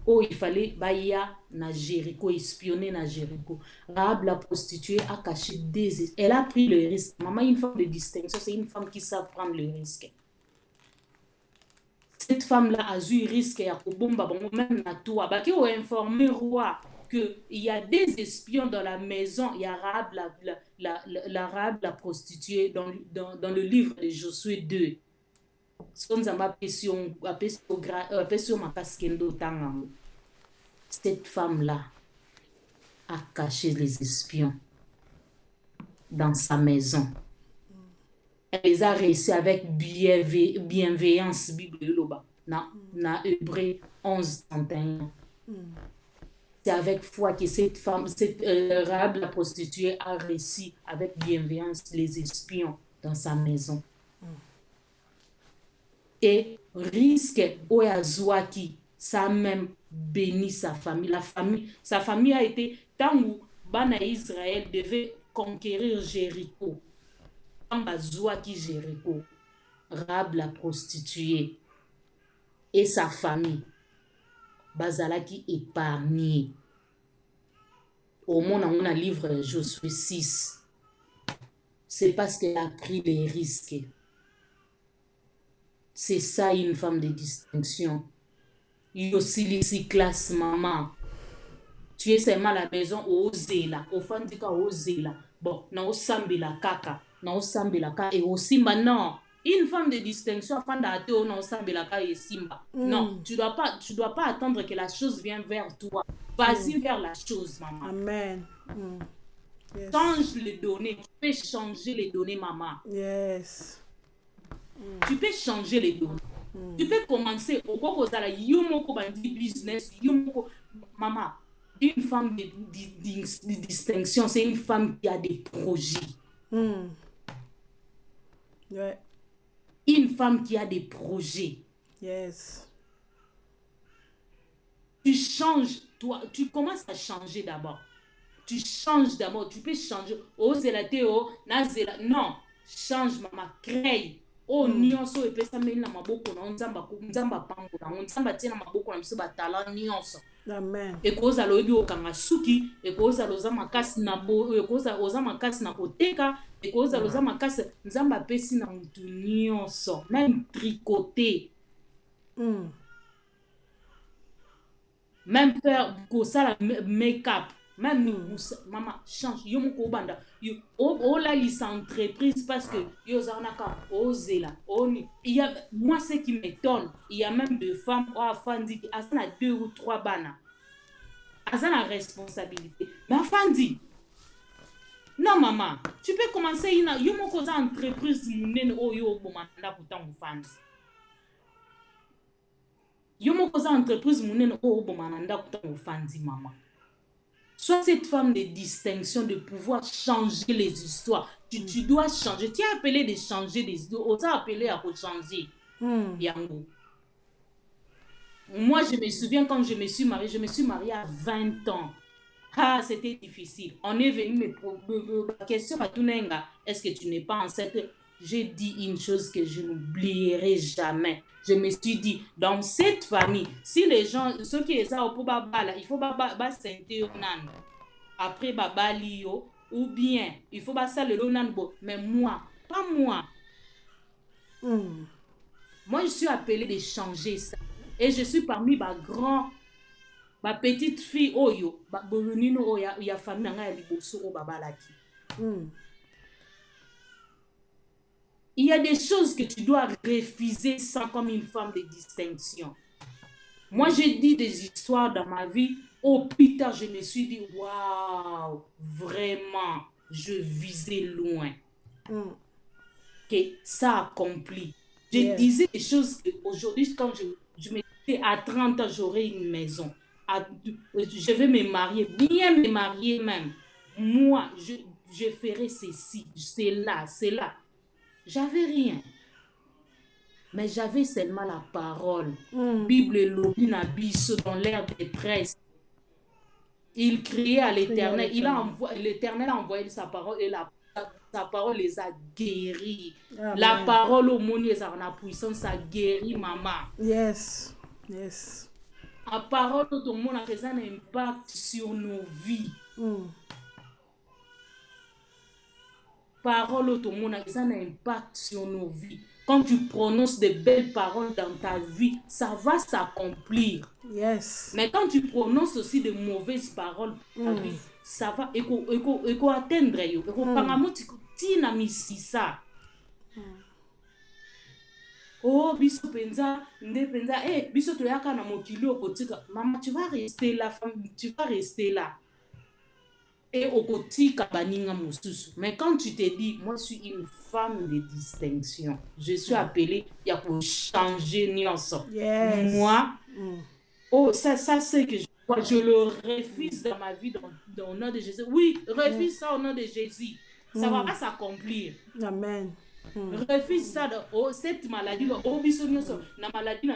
Oh, il fallait Baya na Jéricho, espionner na Jéricho. Rahab la prostituée a caché des... Elle a pris le risque. Maman, une femme de distinction, c'est une femme qui sait prendre le risque. Cette femme-là a eu risque et a même à toi. Qui a informé le roi qu'il y a des espions dans la maison. Il y a Rahab la prostituée dans le livre de Josué 2. Cette femme-là a caché les espions dans sa maison. Elle les a réussi avec bienveillance. Bible na Hébreux 11, 31. C'est avec foi que cette femme, Rahab la prostituée, a réussi avec bienveillance les espions dans sa maison. Et risque Oyazouaki, ça a même béni sa famille. Sa famille a été, tant où Bana Israël devait conquérir Jéricho, quand Bazouaki Jéricho, Rahab la prostituée et sa famille, Bazalaki épargné. Au monde, on a livre Josué 6. C'est parce qu'elle a pris les risques. C'est ça une femme de distinction. Il y a aussi les classes maman. Tu es seulement à la maison au zéla, au fandika au zéla. Bon, na au sambi la kaka, na au sambi la kaka et au simba non. Une femme de distinction fanda ateo na au sambi la kaka et simba. Non, tu dois pas attendre que la chose vienne vers toi. Vas-y vers la chose maman. Amen. Yes. Change les données. Tu peux changer les données maman. Yes. Tu peux changer les données. Tu peux commencer au business. Maman, une femme de distinction, c'est une femme qui a des projets. Ouais. Une femme qui a des projets. Yes. Tu changes, toi, tu commences à changer d'abord. Tu changes d'abord, tu peux changer. Oh, zélateo, na zéla. Non, change, maman, crée. Oh, nyonso epesa meli na maboko na nzamba pambola nzamba tia na maboko na biso batala nyonso. Amen. Ekoza loyebi okanga suki, ekoza loza makasi na bo, ekoza oza makasi na koteka, ekoza loza makasi nzamba pesi na mutu nyonso, même tricoter. Même faire kosala make-up. Même maman change yo moko banda yo la liste entreprise parce que yo zanaka ozela oni il y a moi ce qui m'étonne il y a même des femmes afandi qui asana 2 ou 3 bana asana responsabilité mais afandi non maman tu peux commencer ina yo moko za entreprise munene oyo bomanda kutangu fandi yo moko za entreprise munene oyo bomanda kutangu fandi maman. Sois cette femme de distinction, de pouvoir changer les histoires. Tu dois changer. Tu es appelé de changer des histoires. On t'a appelé à changer. Yango. Moi, je me souviens quand je me suis mariée à 20 ans. Ah, c'était difficile. On est venu me poser la question à Tunenga. Est-ce que tu n'es pas enceinte? j'ai dit une chose que je n'oublierai jamais. Je me suis dit, dans cette famille, si les gens, ceux qui sont au Baba, il faut Baba sentir après Baba Lio, ou bien il faut ça le Lonanbo, mais moi, pas moi. Moi, je suis appelée de changer ça. Et je suis parmi ma petite fille, Oyo, il y a famille, il y a des choses que tu dois refuser sans comme une femme de distinction. Moi, j'ai dit des histoires dans ma vie. Oh putain, je me suis dit, waouh, vraiment, je visais loin. Que ça accomplit. Je disais des choses qu'aujourd'hui, quand je me disais à 30 ans, j'aurai une maison. Je vais me marier, bien me marier même. Moi, je ferai ceci, c'est là. J'avais rien. Mais j'avais seulement la parole. Bible et Lobina Bisso dans l'air des presses. Il criait à l'Éternel. L'Éternel a envoyé sa parole et sa parole les a guéris. Amen. La parole au monde, la puissance a guéri maman. Yes. La parole de tout le monde a fait un impact sur nos vies. Parole au tout le monde a fait un impact sur nos vies. Quand tu prononces de belles paroles dans ta vie, ça va s'accomplir. Yes. Mais quand tu prononces aussi de mauvaises paroles dans ta vie, ça va atteindre. Oh, biso penza, biso toyaka na mokili okotika. Maman, tu vas rester là, femme, tu vas rester là. Et okotika baninga mosusu. Mais quand tu te dis, moi je suis une femme de distinction, je suis appelée, il y a pour changer nuance. Yes. Moi, ça c'est que je le refuse dans ma vie dans le nom de Jésus. Oui, refuse ça au nom de Jésus. Ça va pas s'accomplir. Amen. Refuse ça cette maladie na maladie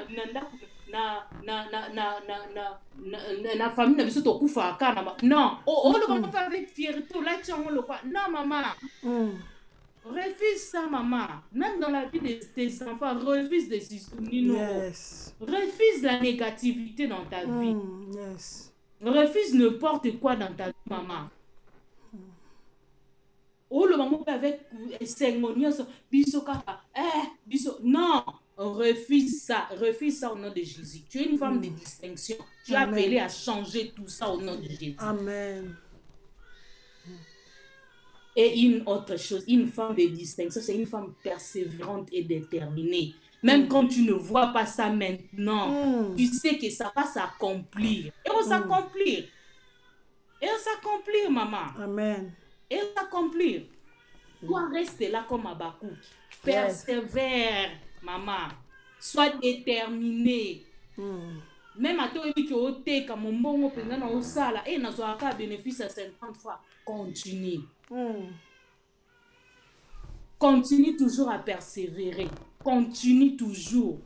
na famille na biso to kufa kana non le maman pas avec fierté là tu on le quoi non maman refuse ça maman même dans la vie de tes enfants refuse des yes. Refuse la négativité dans ta vie yes. Refuse n'importe quoi dans ta vie maman. Le maman avec biso non, refuse ça au nom de Jésus. Tu es une femme de distinction. Tu es appelée à changer tout ça au nom de Jésus. Amen. Et une autre chose, une femme de distinction, c'est une femme persévérante et déterminée. Même quand tu ne vois pas ça maintenant, tu sais que ça va s'accomplir. Et on s'accomplir. Maman. Amen. Et s'accomplir. Toi, reste là comme Abakouk. Persévère, maman. Sois déterminé. Même à toi, comme mon bon au sala, et n'a pas bénéfice à 50 fois. Continue. Continue toujours à persévérer. Continue toujours.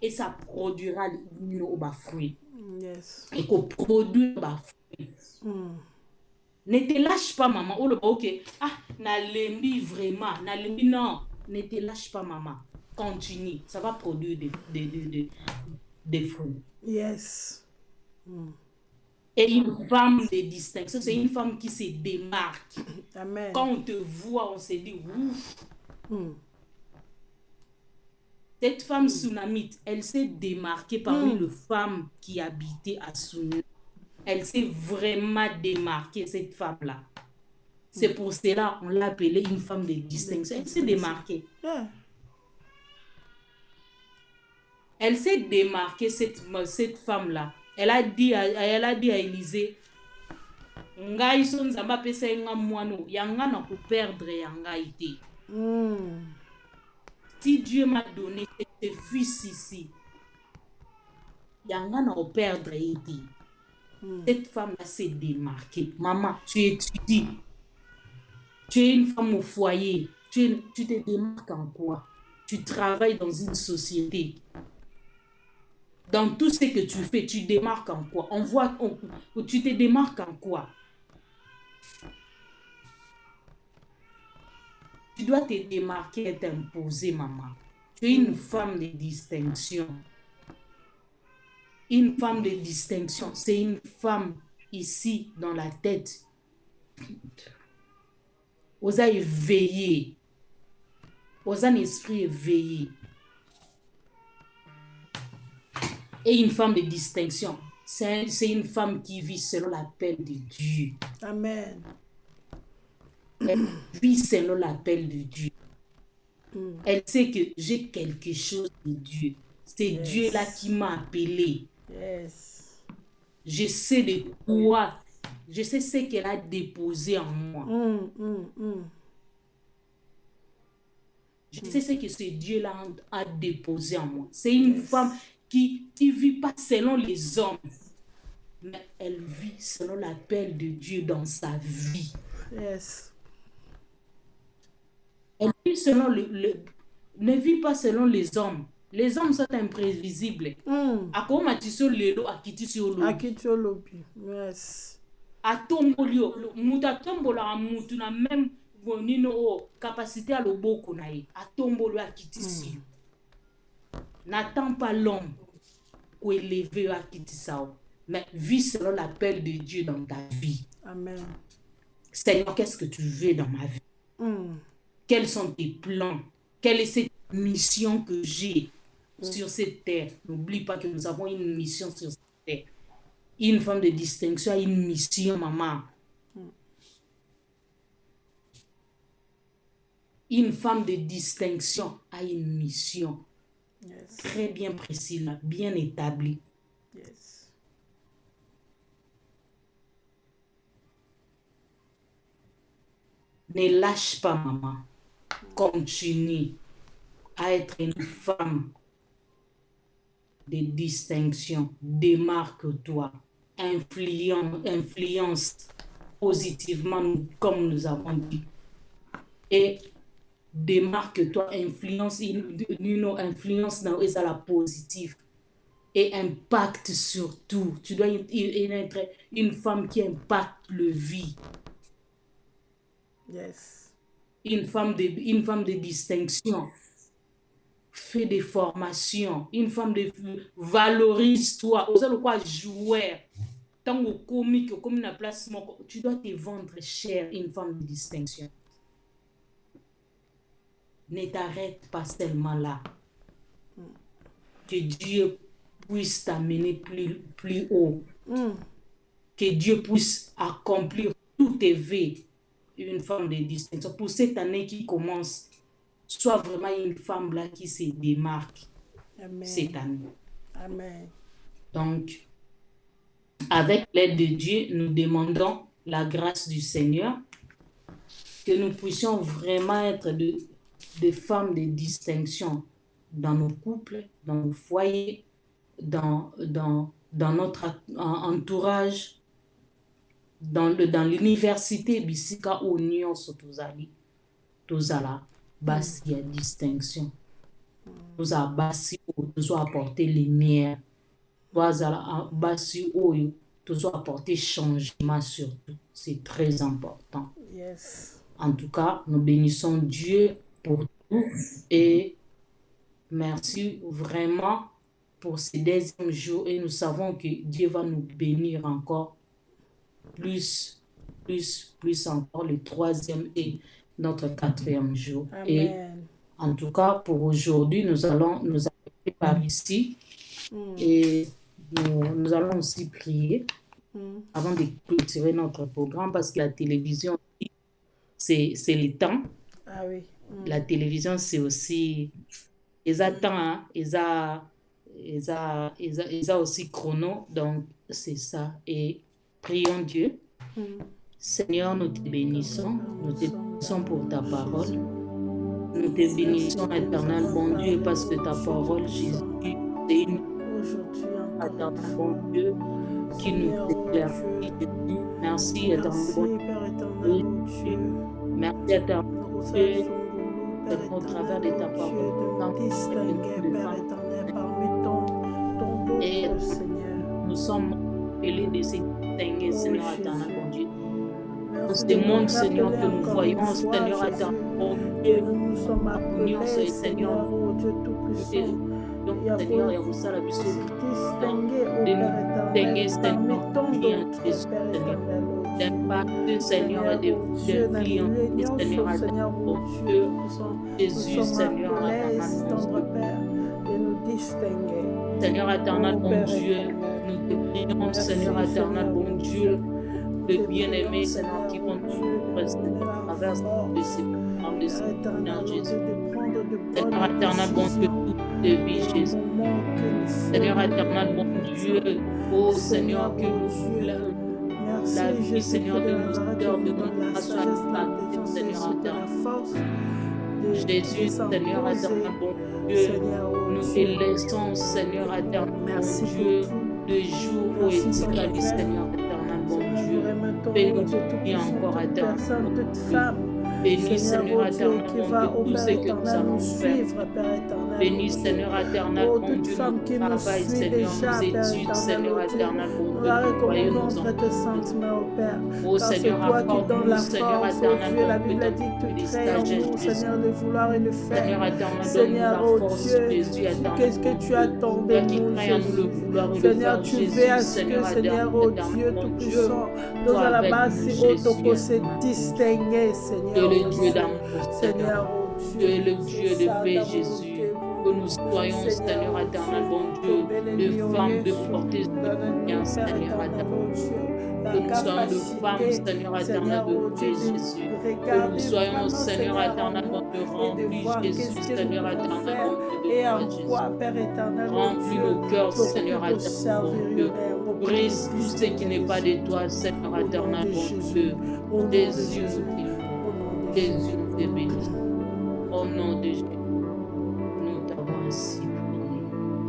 Et ça produira nos fruits. Yes. Et qu'on produit fruits. Ne te lâche pas, maman. Ok. Na lembi vraiment. Na lembi non. Ne te lâche pas, maman. Continue. Ça va produire des fruits. Yes. Et une femme de distinction, c'est une femme qui se démarque. Amen. Quand on te voit, on se dit ouf. Cette femme sunamite, elle s'est démarquée parmi les femmes qui habitaient à Sunam. Elle s'est vraiment démarquée, cette femme-là. C'est pour cela qu'on l'a appelée une femme de distinction. Elle s'est démarquée. Elle s'est démarquée, cette femme-là. Elle a dit à Élisée, Ngai son zamba pesa nga mwano, yanga na ko perdre yanga ité. Si Dieu m'a donné ce fils ici, yanga na ko perdre ité. Cette femme-là s'est démarquée. Maman, tu étudies. Tu es une femme au foyer. Tu te démarques en quoi? Tu travailles dans une société. Dans tout ce que tu fais, tu démarques en quoi? Tu te démarques en quoi? Tu dois te démarquer et t'imposer, maman. Tu es une femme de distinction. Une femme de distinction, c'est une femme ici dans la tête. Osa éveillé. Osa un esprit éveillé. Et une femme de distinction, c'est une femme qui vit selon l'appel de Dieu. Amen. Elle vit selon l'appel de Dieu. Elle sait que j'ai quelque chose de Dieu. C'est Dieu là qui m'a appelé. Yes. Je sais de quoi. Je sais ce qu'elle a déposé en moi. Je sais ce que ce Dieu-là a déposé en moi. C'est une femme qui ne vit pas selon les hommes, mais elle vit selon l'appel de Dieu dans sa vie. Yes. Elle vit selon ne vit pas selon les hommes. Les hommes sont imprévisibles. Akoma tiso lelo akitisi olo. Akiti olobi. Yes. Atombolio muta tombola mutu na même bonino o capacité à loboko na ye. Atombolo akitisi. N'attends pas l'homme pour élever akitisa. Mais vis selon l'appel de Dieu dans ta vie. Amen. Seigneur, qu'est-ce que tu veux dans ma vie? Quels sont tes plans? Quelle est cette mission que j'ai sur cette terre? N'oublie pas que nous avons une mission sur cette terre. Une femme de distinction a une mission, maman. Une femme de distinction a une mission. Yes. Très bien précise, bien établie. Yes. Ne lâche pas, maman. Continue à être une femme de distinction. Démarque-toi. Influence positivement, comme nous avons dit. Et démarque-toi. Influence dans la positive. Et impacte surtout. Tu dois être une femme qui impacte le vie. Yes. Une femme de distinction. Fais des formations. Une femme de valorise-toi. Vous allez quoi jouer. Tant au comique, comme une place, tu dois te vendre cher, une femme de distinction. Ne t'arrête pas seulement là. Que Dieu puisse t'amener plus haut. Que Dieu puisse accomplir tous tes vœux. Une femme de distinction. Pour cette année qui commence, sois vraiment une femme là qui se démarque. Amen. Cette année. Amen. Donc, avec l'aide de Dieu, nous demandons la grâce du Seigneur, que nous puissions vraiment être des femmes de distinction dans nos couples, dans nos foyers, dans notre entourage, dans l'université, bisika union sotozali, tozala, basi ya distinction. Nous avons apporté lumière. Basi oyo, nous avons apporté changement surtout. C'est très important. yes. En tout cas, nous bénissons Dieu pour tout et merci vraiment pour ces deuxièmes jours et nous savons que Dieu va nous bénir encore plus encore le troisième et notre quatrième jour. Amen. Et en tout cas, pour aujourd'hui, nous allons nous arrêter par ici et nous allons aussi prier avant de clôturer notre programme parce que la télévision, c'est le temps. Ah oui. La télévision, c'est aussi... Ils attendent, ils ont aussi chrono, donc c'est ça. Et prions Dieu. Seigneur, nous te bénissons pour ta parole. Nous te bénissons, éternel bon Dieu, parce que ta parole, Jésus, c'est une éternel bon Dieu qui nous éclaire. Merci, éternel bon Dieu. Merci, éternel Dieu, au travers de ta parole. Et nous sommes appelés de ces distinguer, Seigneur, éternel bon Dieu. dans Merci ce de nous monde, Seigneur, que rappeler nous encore une voyons, fois, Seigneur, Jésus, éternel, que nous nous sommes appelés, union, Seigneur, Seigneur, ô Dieu Tout-Puissant, et à Seigneur, vous et vous ça la puissance distinguer, ô de Père nous éternel, distinguer, parmi Seigneur, tant vie en d'autres, Jésus, Père Seigneur, éternel, ô Dieu. d'impact, Seigneur, et Seigneur, ô Dieu, de na vie en milieu Christ, Seigneur, nyonso, Seigneur, ô éternel, Dieu Dieu, Tout-Puissant, nous Jésus, sommes Seigneur, appelés, éternel, tendre Père, de nous distinguer. Seigneur éternel, Ô bon Père Dieu, éternel, nous te prions, merci Seigneur éternel, Seigneur, bon ô Dieu, Dieu. le bien-aimé, Seigneur, Seigneur, qui ô continue Dieu, de de nous donner à la travers de force, ces paroles de Père éternel, Seigneur ô Jésus. Dieu, de prendre de Seigneur bonnes éternel, bon Dieu, décisions. toute de vie, Et Jésus. au moment qu'il faut, Seigneur éternel, bon Dieu, oh Seigneur, que ô nous Dieu, la merci vie, Jésus Seigneur, de de nos Nazareth, sœurs, tu de nous donnes nos la frères, soit sagesse, implanté, l'intelligence et Seigneur surtout la éternel. force Jésus, de Seigneur s'imposer, éternel, bon Dieu, Seigneur, ô nous Dieu. te laissons, Seigneur éternel, Merci bon pour Dieu, tout. de jour au Merci, éthique, Père. Seigneur éternel, bon Seigneur, Dieu. nous remettons, Bénis-nous ô Dieu et Tout-Puissant, encore toute éternel, personne, bon toute Dieu. femme, Bénis, Seigneur, Seigneur ô Dieu, éternel, qui bon va Dieu, au tout Père ce que nous éternel allons nous faire. suivre, Père éternel, Bénis, ô Dieu. Seigneur éternel, Oh, mon toute Dieu, femme notre qui nous travail, suit Seigneur, déjà, nos Père études, éternel, Seigneur ô Dieu. éternel, mon Nous Dieu, la nous voyons recommandons nos entre tes enfants. saintes mains, ô Père. Oh Car c'est Seigneur, toi qui donnes accorde-nous, la Seigneur force, ô éternel, Dieu. La mon Dieu, Bible a ton dit que esprit tu de crées en sagesse, nous, Jésus. Seigneur, de vouloir et de faire. Seigneur éternel, donne-nous Seigneur, la ô force, Dieu, Jésus éternel, qu'est-ce que mon tu Dieu. attends de Toi qui nous, crées en nous le Jésus. vouloir et le Seigneur, faire, tu Jésus, veux à ce que, Seigneur Seigneur, éternel, ô éternel, Dieu mon Dieu, Tout-Puissant, nous sois à la avec base, nous, c'est Jésus autoco se éternel. distinguer, Tu Seigneur, es le ô Dieu Dieu. d'amour, Seigneur, Seigneur. ô Tu Dieu, es le c'est Dieu de ça paix, ta Jésus. volonté Que pour nous soyons, nous. Seigneur ô éternel, Dieu, bon Dieu, de femmes de porter ce donne-nous, bien, Père Seigneur éternel, éternel. ô Dieu, la Que nous soyons de femmes, capacité, Seigneur éternel, Seigneur, ô de Dieu, paix, Jésus. de Que nous regarder soyons, vraiment, Seigneur Seigneur, en éternel, nous de et de remplis, voir Jésus, qu'est-ce que Seigneur nous pouvons éternel, faire bon Dieu, de et toi, en Jésus. quoi, Père éternel, ô Remplis Dieu, nos cœurs, pour Seigneur qu'on puisse éternel, bon servir Dieu. une Brise tout ce qui n'est pas de toi, Seigneur Au nom éternel, de bon Jésus. Dieu. Au nom de Jésus, Jésus. nous t'aimons. Au nom de Jésus, Jésus. nous te bénissons. Au nom de Jésus, nous t'avons ainsi prié.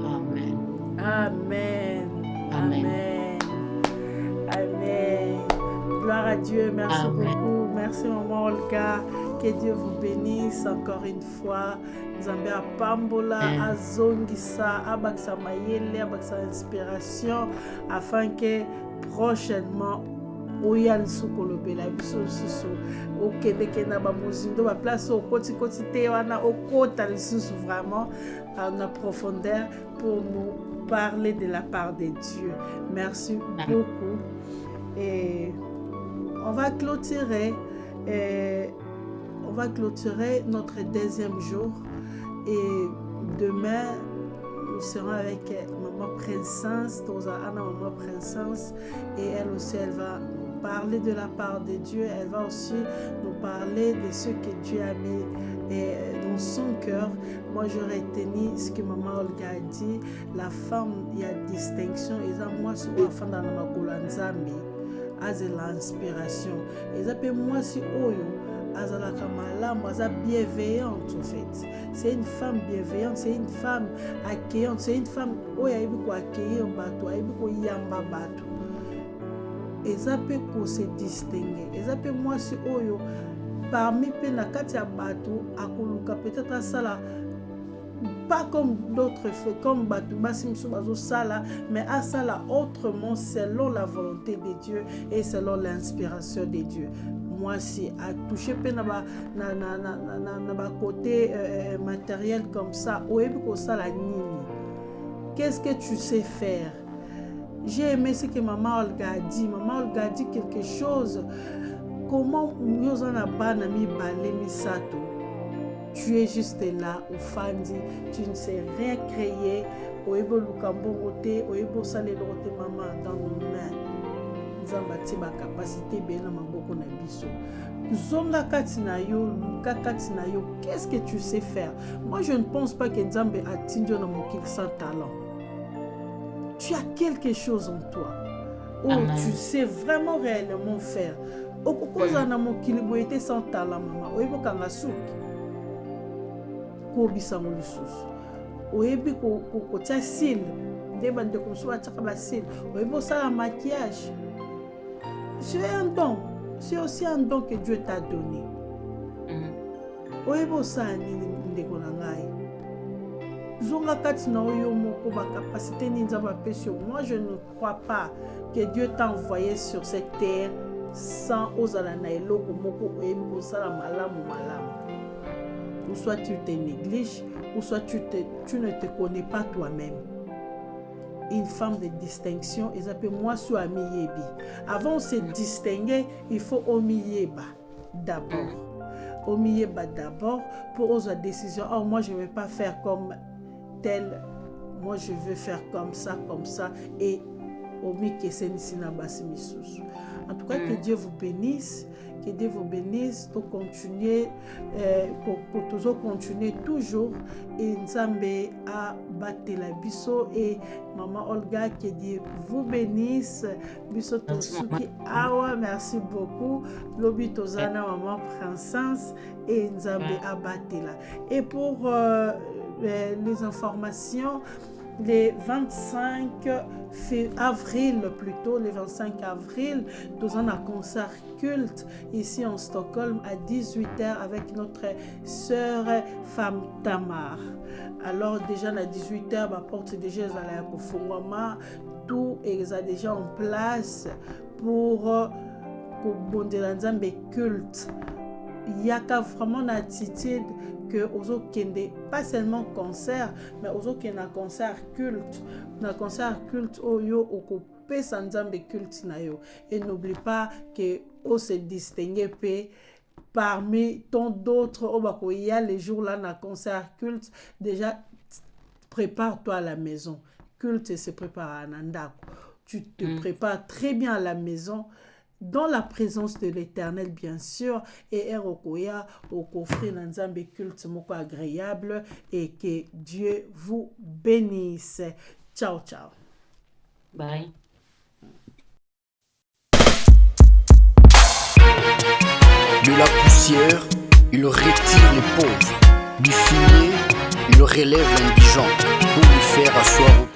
Amen. Amen. Amen. Amen. Amen. Gloire à Dieu. Merci Amen. beaucoup. Merci, maman Olga. Que Dieu vous bénisse encore une fois. Nzambe apambola, Amen. azongisa, abakisa mayele, abakisa inspiration, afin que prochainement, oya lisuku olobela biso lisusu okendeke na bamozindo baplace okotikoti te wana okota lisusu vraiment en profondeur pour nous parler de la part de Dieu. Merci beaucoup. Et on va clôturer notre deuxième jour et demain nous serons avec maman Princesse, maman Princesse, et elle aussi elle va nous parler de la part de Dieu. Elle va aussi nous parler de ce que Dieu a mis dans son cœur. Moi j'aurais tenu ce que maman Olga a dit, la femme il y a distinction et ça moi c'est la femme dans la makula nzambe as l'inspiration et ça peut moi si oyo azalaka malamu, aza bienveillante en fait. C'est une femme bienveillante, c'est une femme accueillante, c'est une femme oyo ayebi ko accueillir bato, ayebi ko yamba bato. Eza pe ko se distinguer. Eza pe moi si oyo parmi pe na kati ya bato akoluka peut-être asala pas comme d'autres faits, comme bato basi miso bazo sala, mais asala autrement selon la volonté de Dieu et selon l'inspiration de Dieu. Moi si à toucher pe na ba côté matériel comme ça, oyebi ko sala nini. Qu'est-ce que tu sais faire? J'ai aimé ce que maman Olga a dit. Maman Olga a dit quelque chose. Comment yozana bana mi balé mi sato? Tu es juste là au fandi, tu ne sais rien créer. Oyebo lukambongo te, oyebo salelo te maman dans nos mains. Nzamba ti ba capacité bena maboko na biso. Zonga kati na yo, luka kati na yo. Qu'est-ce que tu sais faire? Moi je ne pense pas que Nzambe a tindio na mokili sans talent. Tu as quelque chose en toi. Oh, tu sais vraiment réellement faire. Okokoza na mokili boyete sans talent maman. Oyebo kanga suki. Ko bisango lisusu. Oyebi ko tia cils. Ndeba ndeko musu ataka ba cils. Oyebo sala maquillage. C'est un don. C'est aussi un don que Dieu t'a donné. Oyebo sala nini ndeko na ngai. Zonga kati na oyo moko ba capacité ni nzamba pesio. Moi je ne crois pas que Dieu t'a envoyé sur cette terre sans ozala na eloko moko oyebi kosala malamu malamu. Ou soit tu te négliges, ou soit tu ne te connais pas toi-même. Une femme de distinction, ils appellent moi sur ami yebi. Avant de se distinguer, il faut omiyeba d'abord. Omiyeba d'abord pour oser la décision. Oh, moi je ne vais pas faire comme tel. Moi je veux faire comme ça, et omi kesenisi na basi misusu. En tout cas, que Dieu vous bénisse. Que Dieu vous bénisse pour continuer, toujours continuer toujours. Et Nzambe a battu la biso et Maman Olga, que Dieu vous bénisse. Biso Tosuki Awa, merci beaucoup. Lobi Tozana, Maman Princesse et Nzambe a battu là. Et pour les informations, le 25 avril, plutôt, le 25 avril, nous avons un concert culte ici en Stockholm à 18h avec notre sœur femme Tamar. Alors déjà à 18h, ma porte déjà à la tout est déjà en place pour que culte. Il y a vraiment une attitude que ozo kende pas seulement concert mais ozo kende un concert culte, oyo okope sanzambe culte na yo, et n'oublie pas que on se distingue parmi tant d'autres au il y a les jours là na concert culte. Déjà prépare-toi à la maison, culte se prépare à Nandako, tu te prépares très bien à la maison dans la présence de l'Éternel, bien sûr, et Erokoya au coffre Nzambe culte moko agréable, et que Dieu vous bénisse. Ciao, ciao. Bye. De la poussière, il retire les pauvres. Du fumier, il relève l'indigent pour lui faire asseoir au